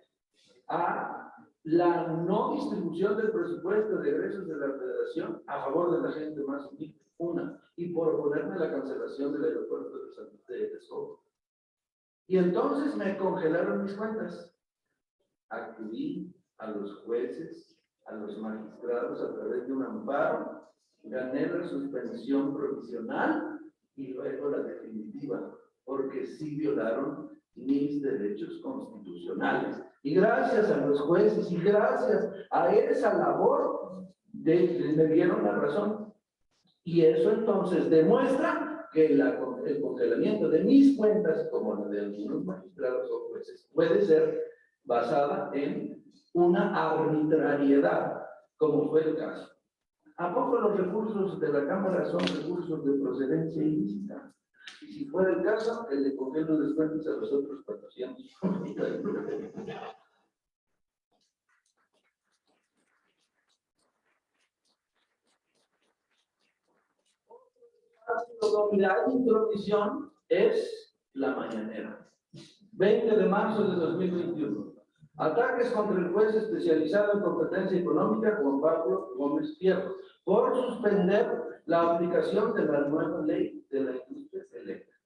a la no distribución del presupuesto de egresos de la Federación a favor de la gente más humilde, una, y por oponerme a la cancelación del aeropuerto de Texcoco. Y entonces me congelaron mis cuentas. Acudí a los jueces, a los magistrados a través de un amparo, gané la suspensión provisional y luego la definitiva, porque sí violaron mis derechos constitucionales. Y gracias a los jueces y gracias a esa labor, me dieron la razón. Y eso entonces demuestra que el congelamiento de mis cuentas, como la de algunos magistrados o jueces, puede ser basada en una arbitrariedad, como fue el caso. ¿A poco los recursos de la Cámara son recursos de procedencia ilícita? Y si fuera el caso, que le congelo los descuentos a los otros 400. La intromisión es la mañanera. 20 de marzo de 2021. Ataques contra el juez especializado en competencia económica, Juan Pablo Gómez Fierro, por suspender la aplicación de la nueva ley de la industria eléctrica.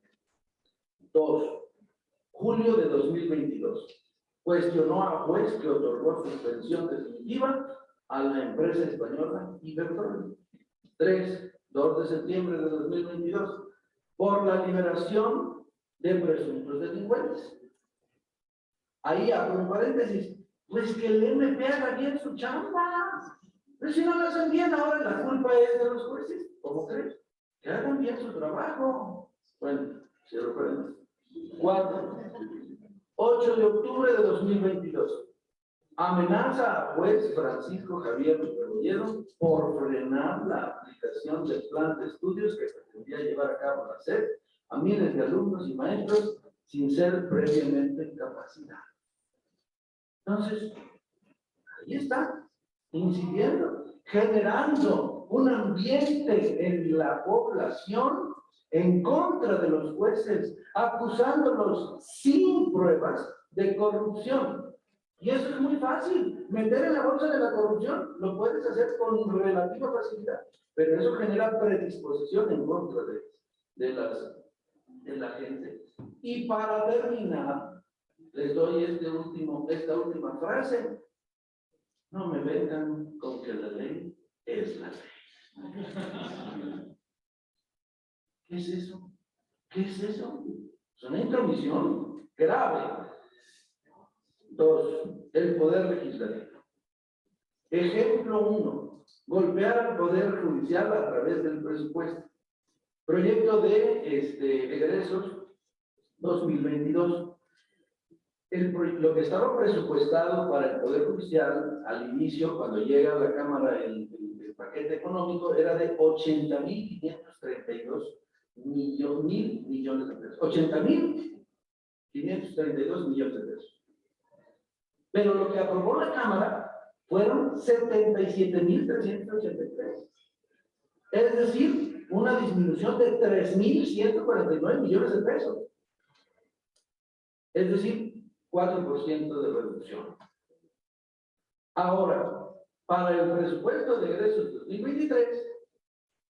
2. Julio de 2022. Cuestionó a juez que otorgó suspensión definitiva a la empresa española Iberdrola. 3. 2 de septiembre de 2022, por la liberación de presuntos delincuentes. Ahí abro un paréntesis, pues que el MP haga bien su chamba. Pero si no lo hacen bien, ahora la culpa es de los jueces. ¿Cómo crees? Que hagan bien su trabajo. Bueno, cierro paréntesis. 4. 8 de octubre de 2022. Amenaza a juez Francisco Javier Rebolledo por frenar la aplicación del plan de estudios que pretendía llevar a cabo la SED a miles de alumnos y maestros sin ser previamente capacitados. Entonces, ahí está, incidiendo, generando un ambiente en la población en contra de los jueces, acusándolos sin pruebas de corrupción. Y eso es muy fácil. Meter en la bolsa de la corrupción lo puedes hacer con relativa facilidad, pero eso genera predisposición en contra de la gente. Y para terminar, les doy esta última frase. No me vengan con que la ley es la ley. ¿Qué es eso? ¿Qué es eso? Es una intromisión grave. Dos, el poder legislativo. Ejemplo 1, golpear al poder judicial a través del presupuesto. Proyecto de egresos 2022. Lo que estaba presupuestado para el Poder Judicial al inicio, cuando llega a la Cámara el paquete económico, era de 80.532 millones de pesos. 80.532 millones de pesos. Pero lo que aprobó la Cámara fueron 77.383. Es decir, una disminución de 3.149 millones de pesos. Es decir, 4% de reducción. Ahora, para el presupuesto de egresos 2023,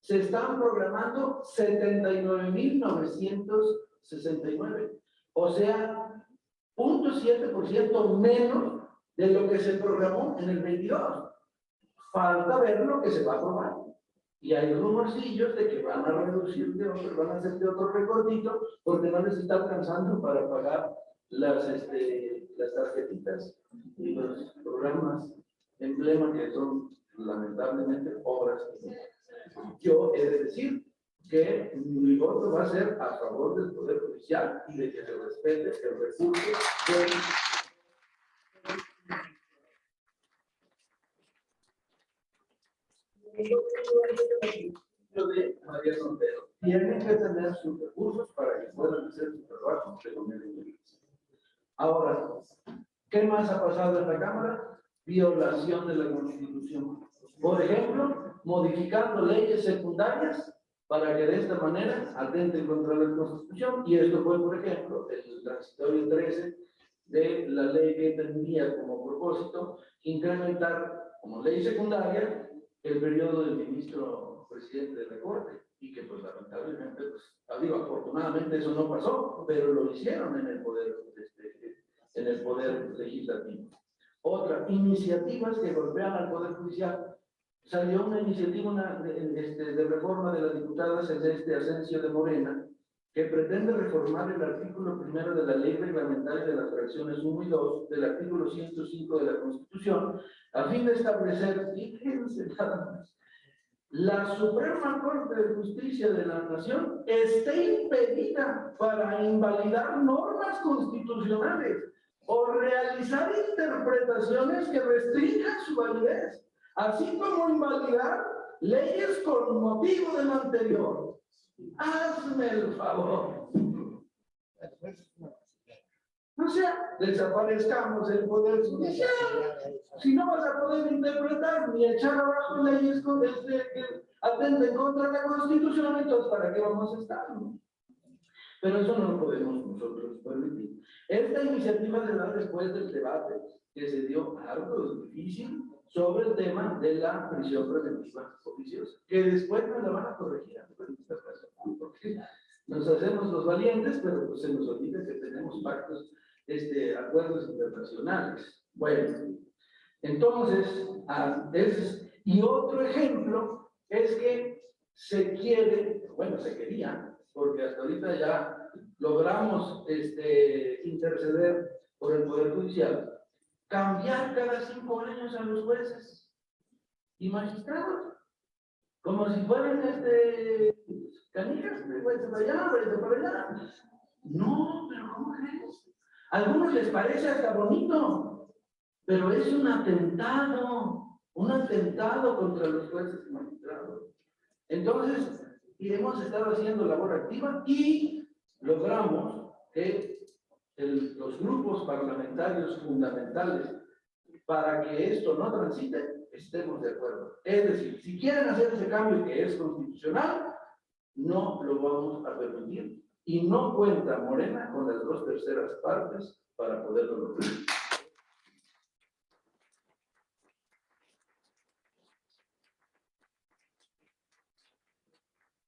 se están programando 79.969. O sea, 0.7% menos de lo que se programó en el 22. Falta ver lo que se va a aprobar. Y hay rumorcillos de que van a reducir, van a hacer otro recortito, porque no les está alcanzando para pagar las tarjetitas y los programas emblema que son lamentablemente obras. Yo he de decir que mi voto va a ser a favor del Poder Judicial y de que se respete el recurso de María Montero. Tienen que tener sus recursos para que puedan hacer su trabajo de manera independiente. Ahora, ¿qué más ha pasado en la Cámara? Violación de la Constitución. Por ejemplo, modificando leyes secundarias para que de esta manera atenten contra la Constitución. Y esto fue, por ejemplo, el transitorio 13 de la ley que tenía como propósito incrementar como ley secundaria el periodo del ministro presidente de la Corte, y que pues lamentablemente, pues, afortunadamente eso no pasó, pero lo hicieron en el poder legislativo. Otra, iniciativas que golpean al Poder Judicial. Salió una iniciativa de reforma de la diputada Celeste Asensio de Morena, que pretende reformar el artículo 1 de la Ley Reglamentaria de las Fracciones 1 y 2 del artículo 105 de la Constitución, a fin de establecer, fíjense nada más, la Suprema Corte de Justicia de la Nación esté impedida para invalidar normas constitucionales o realizar interpretaciones que restrinjan su validez, así como invalidar leyes con motivo de lo anterior. Hazme el favor. O sea, desaparezcamos el Poder Judicial. Si no vas a poder interpretar ni echar abajo leyes que atenten contra la Constitución, entonces ¿para qué vamos a estar? ¿No? Pero eso no lo podemos nosotros permitir. Esta iniciativa se da después del debate que se dio algo difícil sobre el tema de la prisión preventiva oficiosa, que después nos la van a corregir, porque nos hacemos los valientes, pero pues se nos olvida que tenemos pactos, acuerdos internacionales. Bueno, entonces, y otro ejemplo es que se quiere, bueno, se quería, porque hasta ahorita ya logramos interceder por el Poder Judicial, cambiar cada 5 años a los jueces y magistrados, como si fueran canijas, váyanse para allá, váyanse para allá. No, pero ¿cómo crees? A algunos les parece hasta bonito, pero es un atentado contra los jueces y magistrados. Entonces, hemos estado haciendo labor activa y logramos que los grupos parlamentarios fundamentales para que esto no transite, estemos de acuerdo. Es decir, si quieren hacer ese cambio que es constitucional, no lo vamos a permitir. Y no cuenta Morena con las 2/3 partes para poderlo lograr.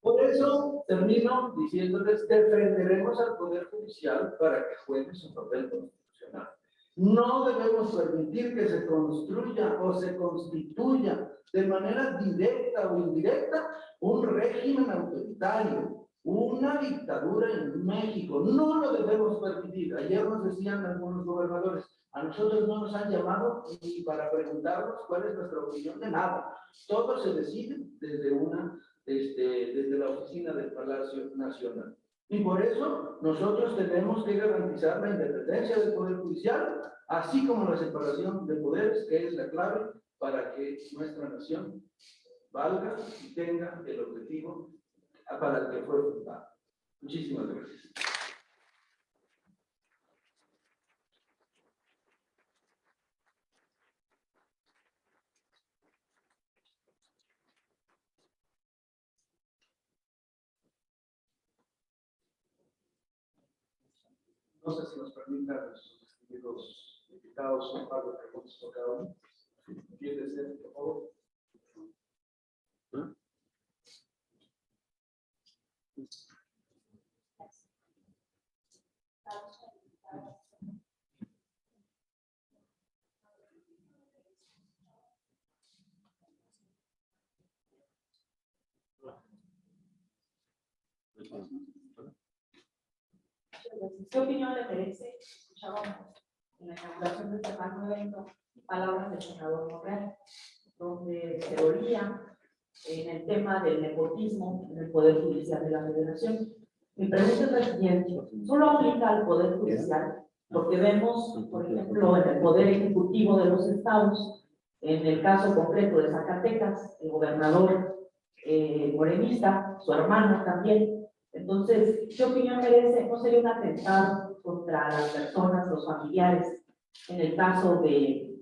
Por eso termino diciéndoles que defenderemos al Poder Judicial para que juegue su papel constitucional. No debemos permitir que se construya o se constituya de manera directa o indirecta un régimen autoritario una dictadura en México. No lo debemos permitir. Ayer nos decían algunos gobernadores, a nosotros no nos han llamado ni para preguntarnos cuál es nuestra opinión de nada. Todo se decide desde la oficina del Palacio Nacional. Y por eso nosotros tenemos que garantizar la independencia del Poder Judicial, así como la separación de poderes, que es la clave para que nuestra nación valga y tenga el objetivo para el que fue fundada. Muchísimas gracias. No sé si nos permitan nuestros distinguidos invitados un par de preguntas por cada uno. ¿Quién desea, por favor? ¿Qué opinión le merece? Escuchábamos en la inauguración de este magno evento palabras del senador Monreal, donde se oía en el tema del nepotismo en el Poder Judicial de la Federación. Mi pregunta es la siguiente: ¿solo aplica al Poder Judicial? Porque vemos, por ejemplo, en el Poder Ejecutivo de los estados, en el caso concreto de Zacatecas, el gobernador morenista, su hermano también. Entonces, ¿qué opinión merece? ¿No sería un atentado contra las personas, los familiares, en el caso del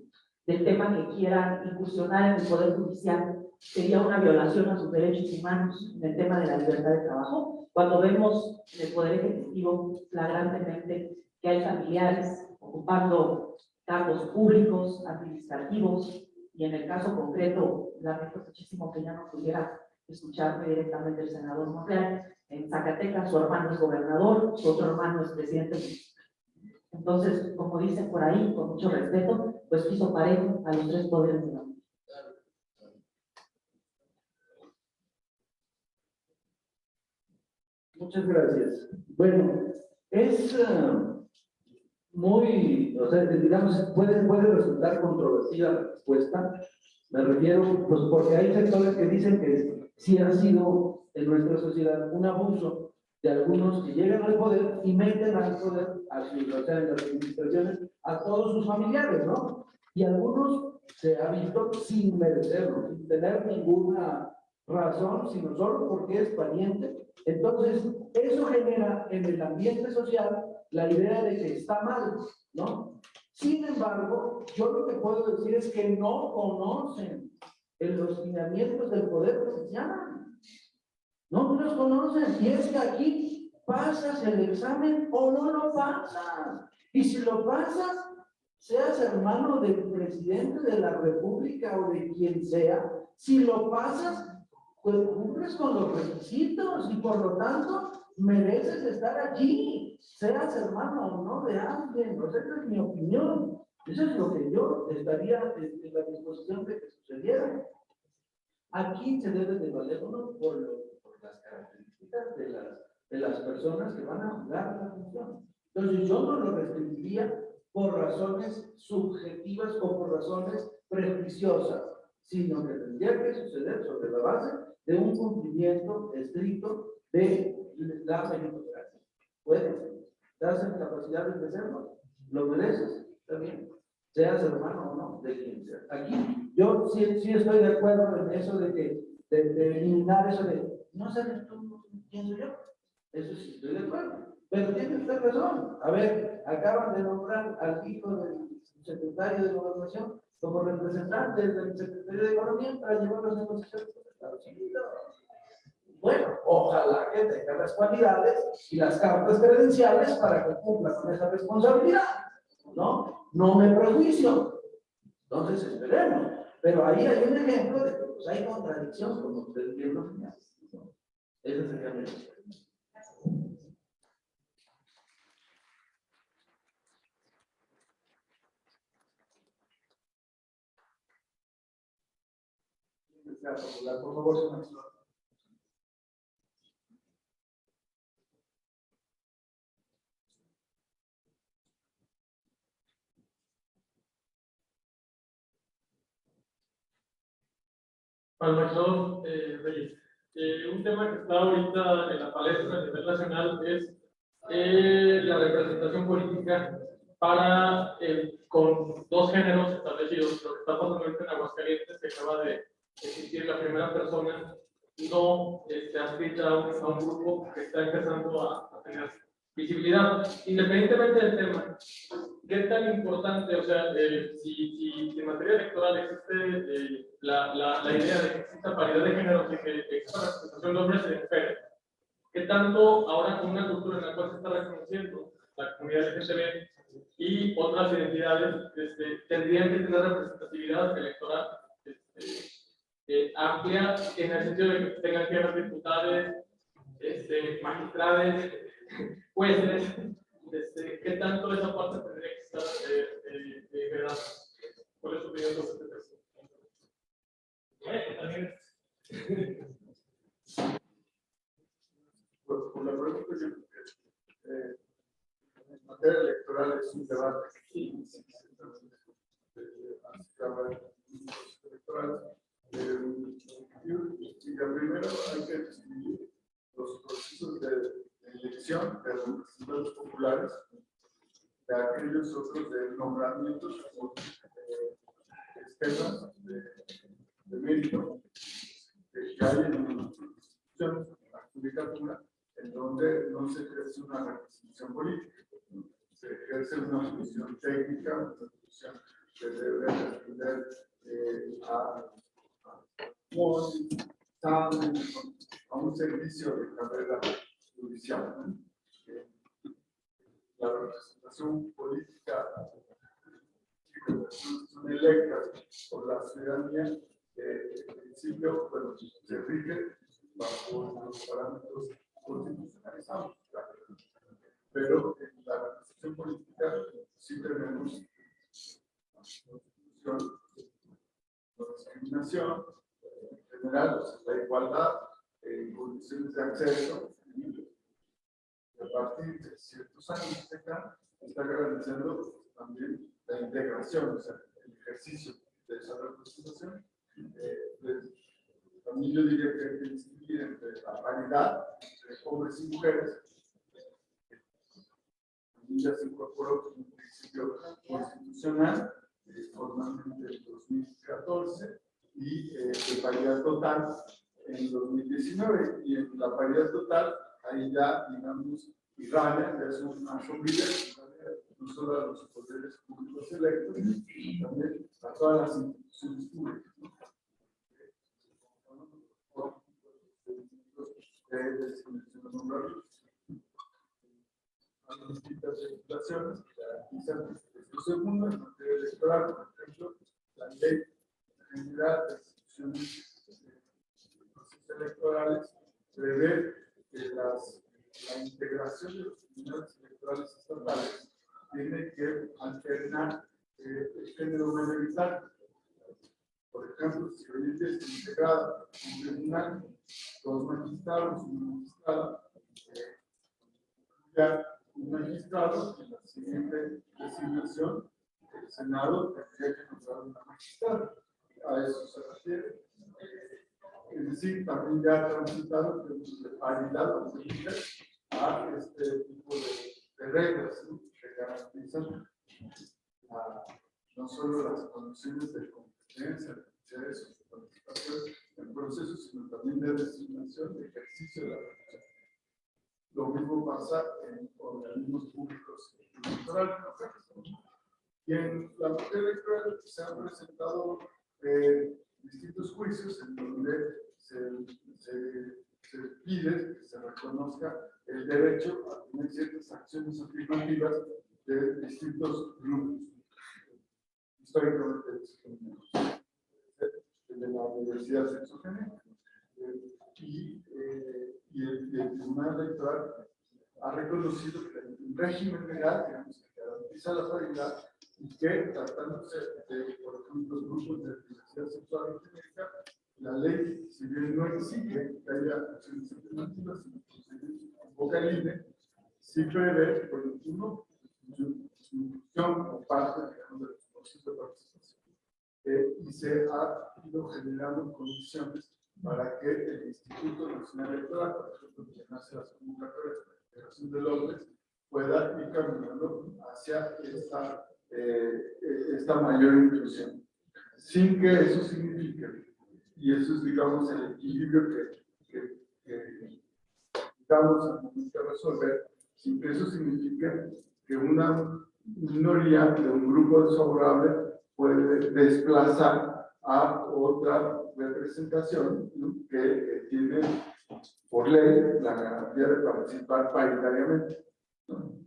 tema que quieran incursionar en el Poder Judicial? ¿Sería una violación a sus derechos humanos en el tema de la libertad de trabajo? Cuando vemos en el Poder Ejecutivo flagrantemente que hay familiares ocupando cargos públicos, administrativos, y en el caso concreto, lamento muchísimo que ya no pudiera escucharme directamente el senador Monreal. En Zacatecas, su hermano es gobernador, su otro hermano es presidente municipal. Entonces, como dicen por ahí, con mucho respeto, pues quiso parejo a los tres poderes de la Unión. Muchas gracias. Bueno, es muy, o sea, digamos, puede resultar controvertida la respuesta. Me refiero, pues, porque hay sectores que dicen que sí ha sido en nuestra sociedad un abuso de algunos que llegan al poder y meten al poder, o sea, en las administraciones, a todos sus familiares, ¿no? Y algunos se ha visto sin merecerlo, sin tener ninguna razón, sino solo porque es pariente. Entonces, eso genera en el ambiente social la idea de que está mal, ¿no? Sin embargo, yo lo que puedo decir es que no conocen los lineamientos del Poder Judicial. No los conocen. Y es que aquí pasas el examen o no lo pasas. Y si lo pasas, seas hermano del presidente de la República o de quien sea, si lo pasas, pues cumples con los requisitos y por lo tanto mereces estar allí, seas hermano o no de alguien. O sea, esa es mi opinión. Eso es lo que yo estaría en la disposición de que sucediera. Aquí se debe de valer uno por las características de las personas que van a jugar la función. Entonces yo no lo restringiría por razones subjetivas o por razones prejuiciosas, sino que tendría que suceder sobre la base de un cumplimiento estricto de la meritocracia. ¿Puedes? ¿Estás en capacidades de hacerlo? ¿Lo mereces? Está bien. Seas hermano o no, de quien sea. Aquí yo sí estoy de acuerdo en eso de eliminar eso de no sabes tú quién soy yo. Eso sí estoy de acuerdo. Pero tiene usted razón. A ver, acaban de nombrar al hijo del secretario de Gobernación como representante del secretario de Economía para llevar las negociaciones con Estados Unidos. Bueno, ojalá que tenga las cualidades y las cartas credenciales para que cumpla con esa responsabilidad. No me prejuicio. Entonces esperemos. Pero ahí hay un ejemplo de que pues, hay contradicción, como ustedes bien lo señalan. Esa sería mi respuesta. Por favor, Para el magistrado Reyes. Un tema que está ahorita en la palestra a nivel nacional es la representación política para, con dos géneros establecidos. Lo que está pasando ahorita en Aguascalientes, que acaba de existir la primera persona no adscrita a un grupo que está empezando a tener visibilidad. Independientemente del tema, ¿qué tan importante, o sea, si en materia electoral existe la idea de que exista paridad de género y que exista representación de hombres y de mujeres, qué tanto ahora con una cultura en la cual se está reconociendo la comunidad LGTB y otras identidades tendrían que tener representatividad electoral amplia en el sentido de que tengan que haber diputados, magistrados, jueces? ¿Qué tanto esa parte tendría que estar generada? ¿Cuál es su opinión sobre este tema? Por la pregunta, yo creo que en materia electoral es un debate que primero hay que distinguir los procesos de elección de representantes populares de aquellos otros de nombramientos o esquemas de mérito que hay en una institución, la judicatura, en donde no se ejerce una representación política, se ejerce una función técnica, una función que debe responder a un servicio de carrera judicial. La representación política son electas por la ciudadanía, en principio, bueno, se rige bajo los parámetros constitucionalizados, pero en la representación política sí tenemos la discriminación en general, la igualdad en condiciones de acceso, y a partir de ciertos años está garantizando también la integración, o sea, el ejercicio de esa representación. También yo diría que hay que distinguir entre la paridad entre hombres y mujeres. También ya se incorporó como un principio constitucional, formalmente en 2014, y de paridad total en 2019. Y en la paridad total, ahí ya, digamos, irradia, ya es una sombrilla, no solo a los poderes públicos electos, sino también a todas las instituciones públicas, ¿no? Hay distintas legislaciones que garantizan lo segundo en materia electoral, por ejemplo, la ley general de instituciones electorales prevé que la integración de los tribunales electorales estatales tiene que alternar el género mayoritario. Por ejemplo, si hoy en día está integrado un tribunal, dos magistrados, una magistrada, ya un magistrado, en la siguiente designación, el Senado tendría que nombrar una magistrada. A eso se refiere. Es decir, también ya ha transitado de paridad política a este tipo de reglas, ¿no? Que garantizan no solo las condiciones de competencia, de acceso, de participación en procesos, sino también de designación, de ejercicio de la función. Lo mismo pasa en organismos públicos electorales. Y en la materia electoral se han presentado distintos juicios en donde se pide que se reconozca el derecho a tener ciertas acciones afirmativas de distintos grupos históricamente discriminados, de la diversidad sexogenética. Y el Tribunal Electoral ha reconocido que hay un régimen legal, digamos, que garantiza la paridad y que, tratándose de, por ejemplo, grupos de diversidad sexual y genérica, la ley, si bien no exige que haya acciones alternativas, sino que invoca el INE, sí prevé, por uno, su inclusión como parte, digamos, de los procesos de participación. Y se ha ido generando condiciones para que el Instituto Nacional Electoral, por ejemplo, que nace las convocatorias de la Federación de López, pueda ir caminando hacia esta mayor inclusión, sin que eso signifique, y eso es, digamos, el equilibrio que digamos, al momento de resolver, sin que eso signifique que una minoría de un grupo desfavorable puede desplazar a otra representación, ¿no?, que tiene por ley la garantía de participar paritariamente, ¿no?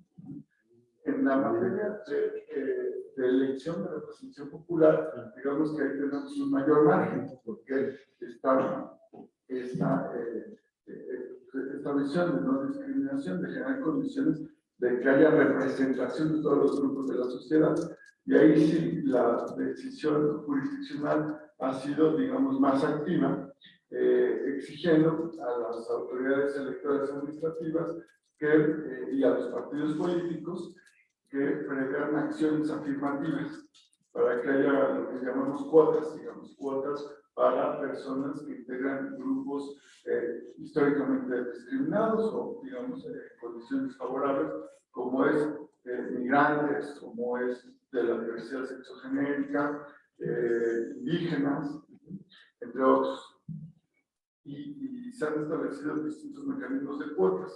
En la materia de elección de representación popular, digamos que ahí tenemos un mayor margen, porque esta visión de no discriminación, de generar condiciones de que haya representación de todos los grupos de la sociedad, y ahí sí la decisión jurisdiccional ha sido, digamos, más activa, exigiendo a las autoridades electorales administrativas y a los partidos políticos que prevean acciones afirmativas para que haya lo que llamamos cuotas, digamos, cuotas para personas que integran grupos históricamente discriminados o, digamos, condiciones favorables, como es migrantes, como es de la diversidad sexogenérica, indígenas, entre otros. Y se han establecido distintos mecanismos de cuotas.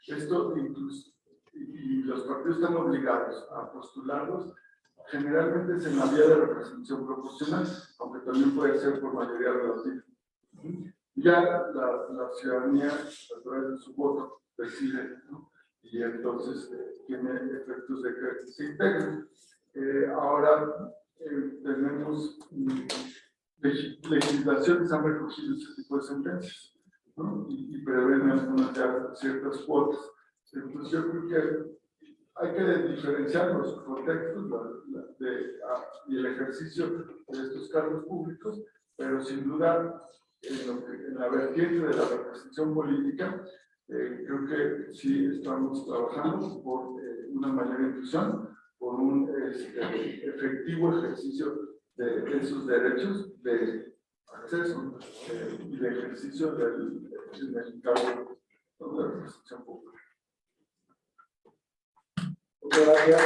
Esto incluso, y los partidos están obligados a postularlos, generalmente es en la vía de representación proporcional, aunque también puede ser por mayoría relativa. Ya la ciudadanía, a través de su voto, decide, ¿no? Y entonces tiene efectos de que se integren. Ahora tenemos legislaciones han recogido ese tipo de sentencias, ¿no? Y prevén algunas ya ciertas cuotas. Entonces yo creo que hay que diferenciar los contextos y el ejercicio de estos cargos públicos, pero sin duda en la vertiente de la representación política, creo que sí estamos trabajando por una mayor inclusión, por un efectivo ejercicio de esos derechos de acceso y de ejercicio del cargo de representación pública. Muchas gracias.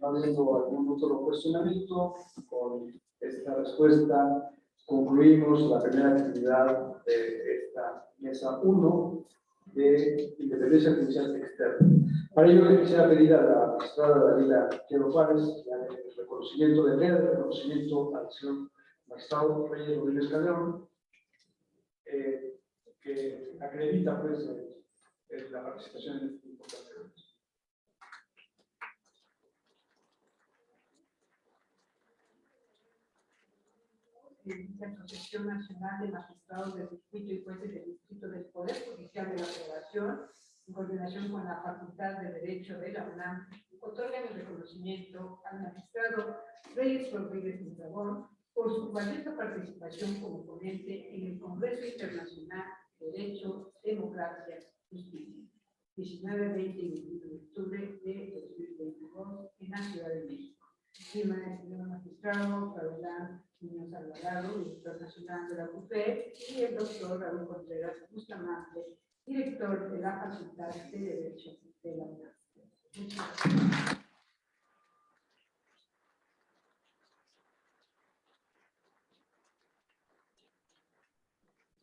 Habiendo algún otro cuestionamiento, con esta respuesta concluimos la primera actividad de esta mesa 1 de independencia judicial externa. Para ello le quisiera pedir a la magistrada Dalila Quiero Juárez el reconocimiento de el reconocimiento al señor magistrado Reyes Rodríguez Calderón, que acredita pues la participación en este importante evento. La Asociación Nacional de Magistrados del Distrito y Jueces del Distrito del Poder Judicial de la Federación, en coordinación con la Facultad de Derecho de la UNAM, otorgan el reconocimiento al magistrado Reyes Rodríguez Mondragón por su valiosa participación como ponente en el Congreso Internacional de Derecho, Democracia y Justicia, 19, 20 y 21 de octubre de 2022 en la Ciudad de México. Firma el señor magistrado Raúl Muñoz Alvarado, director nacional de la UFE, y el doctor Raúl Contreras Bustamante, director de la Facultad de Derecho de la UNAM.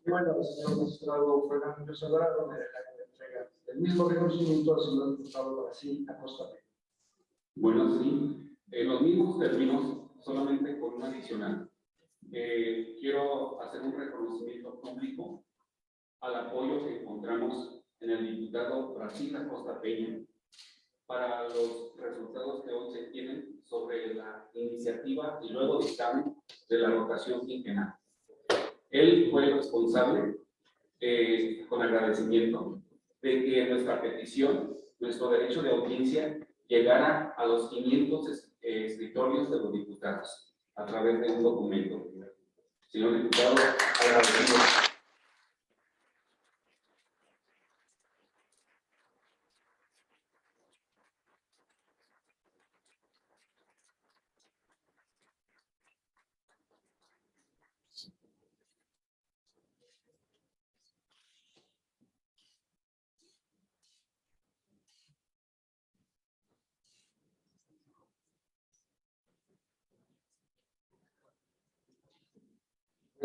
Bueno, el señor magistrado Fernando Muñoz Alvarado me entrega el mismo reconocimiento al señor diputado Brasil Acosta. Bueno, sí, en los mismos términos, solamente con un adicional. Quiero hacer un reconocimiento público al apoyo que encontramos en el diputado Brasil Acosta Peña para los resultados que hoy se tienen sobre la iniciativa y luego dictamen de la rotación quinquenal. Él fue el responsable, con agradecimiento, de que nuestra petición, nuestro derecho de audiencia, llegara a los 500 escritorios de los diputados a través de un documento. Señor diputado, agradecido.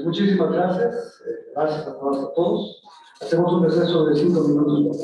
Muchísimas gracias. Gracias a todas y a todos. Hacemos un receso de 5 minutos.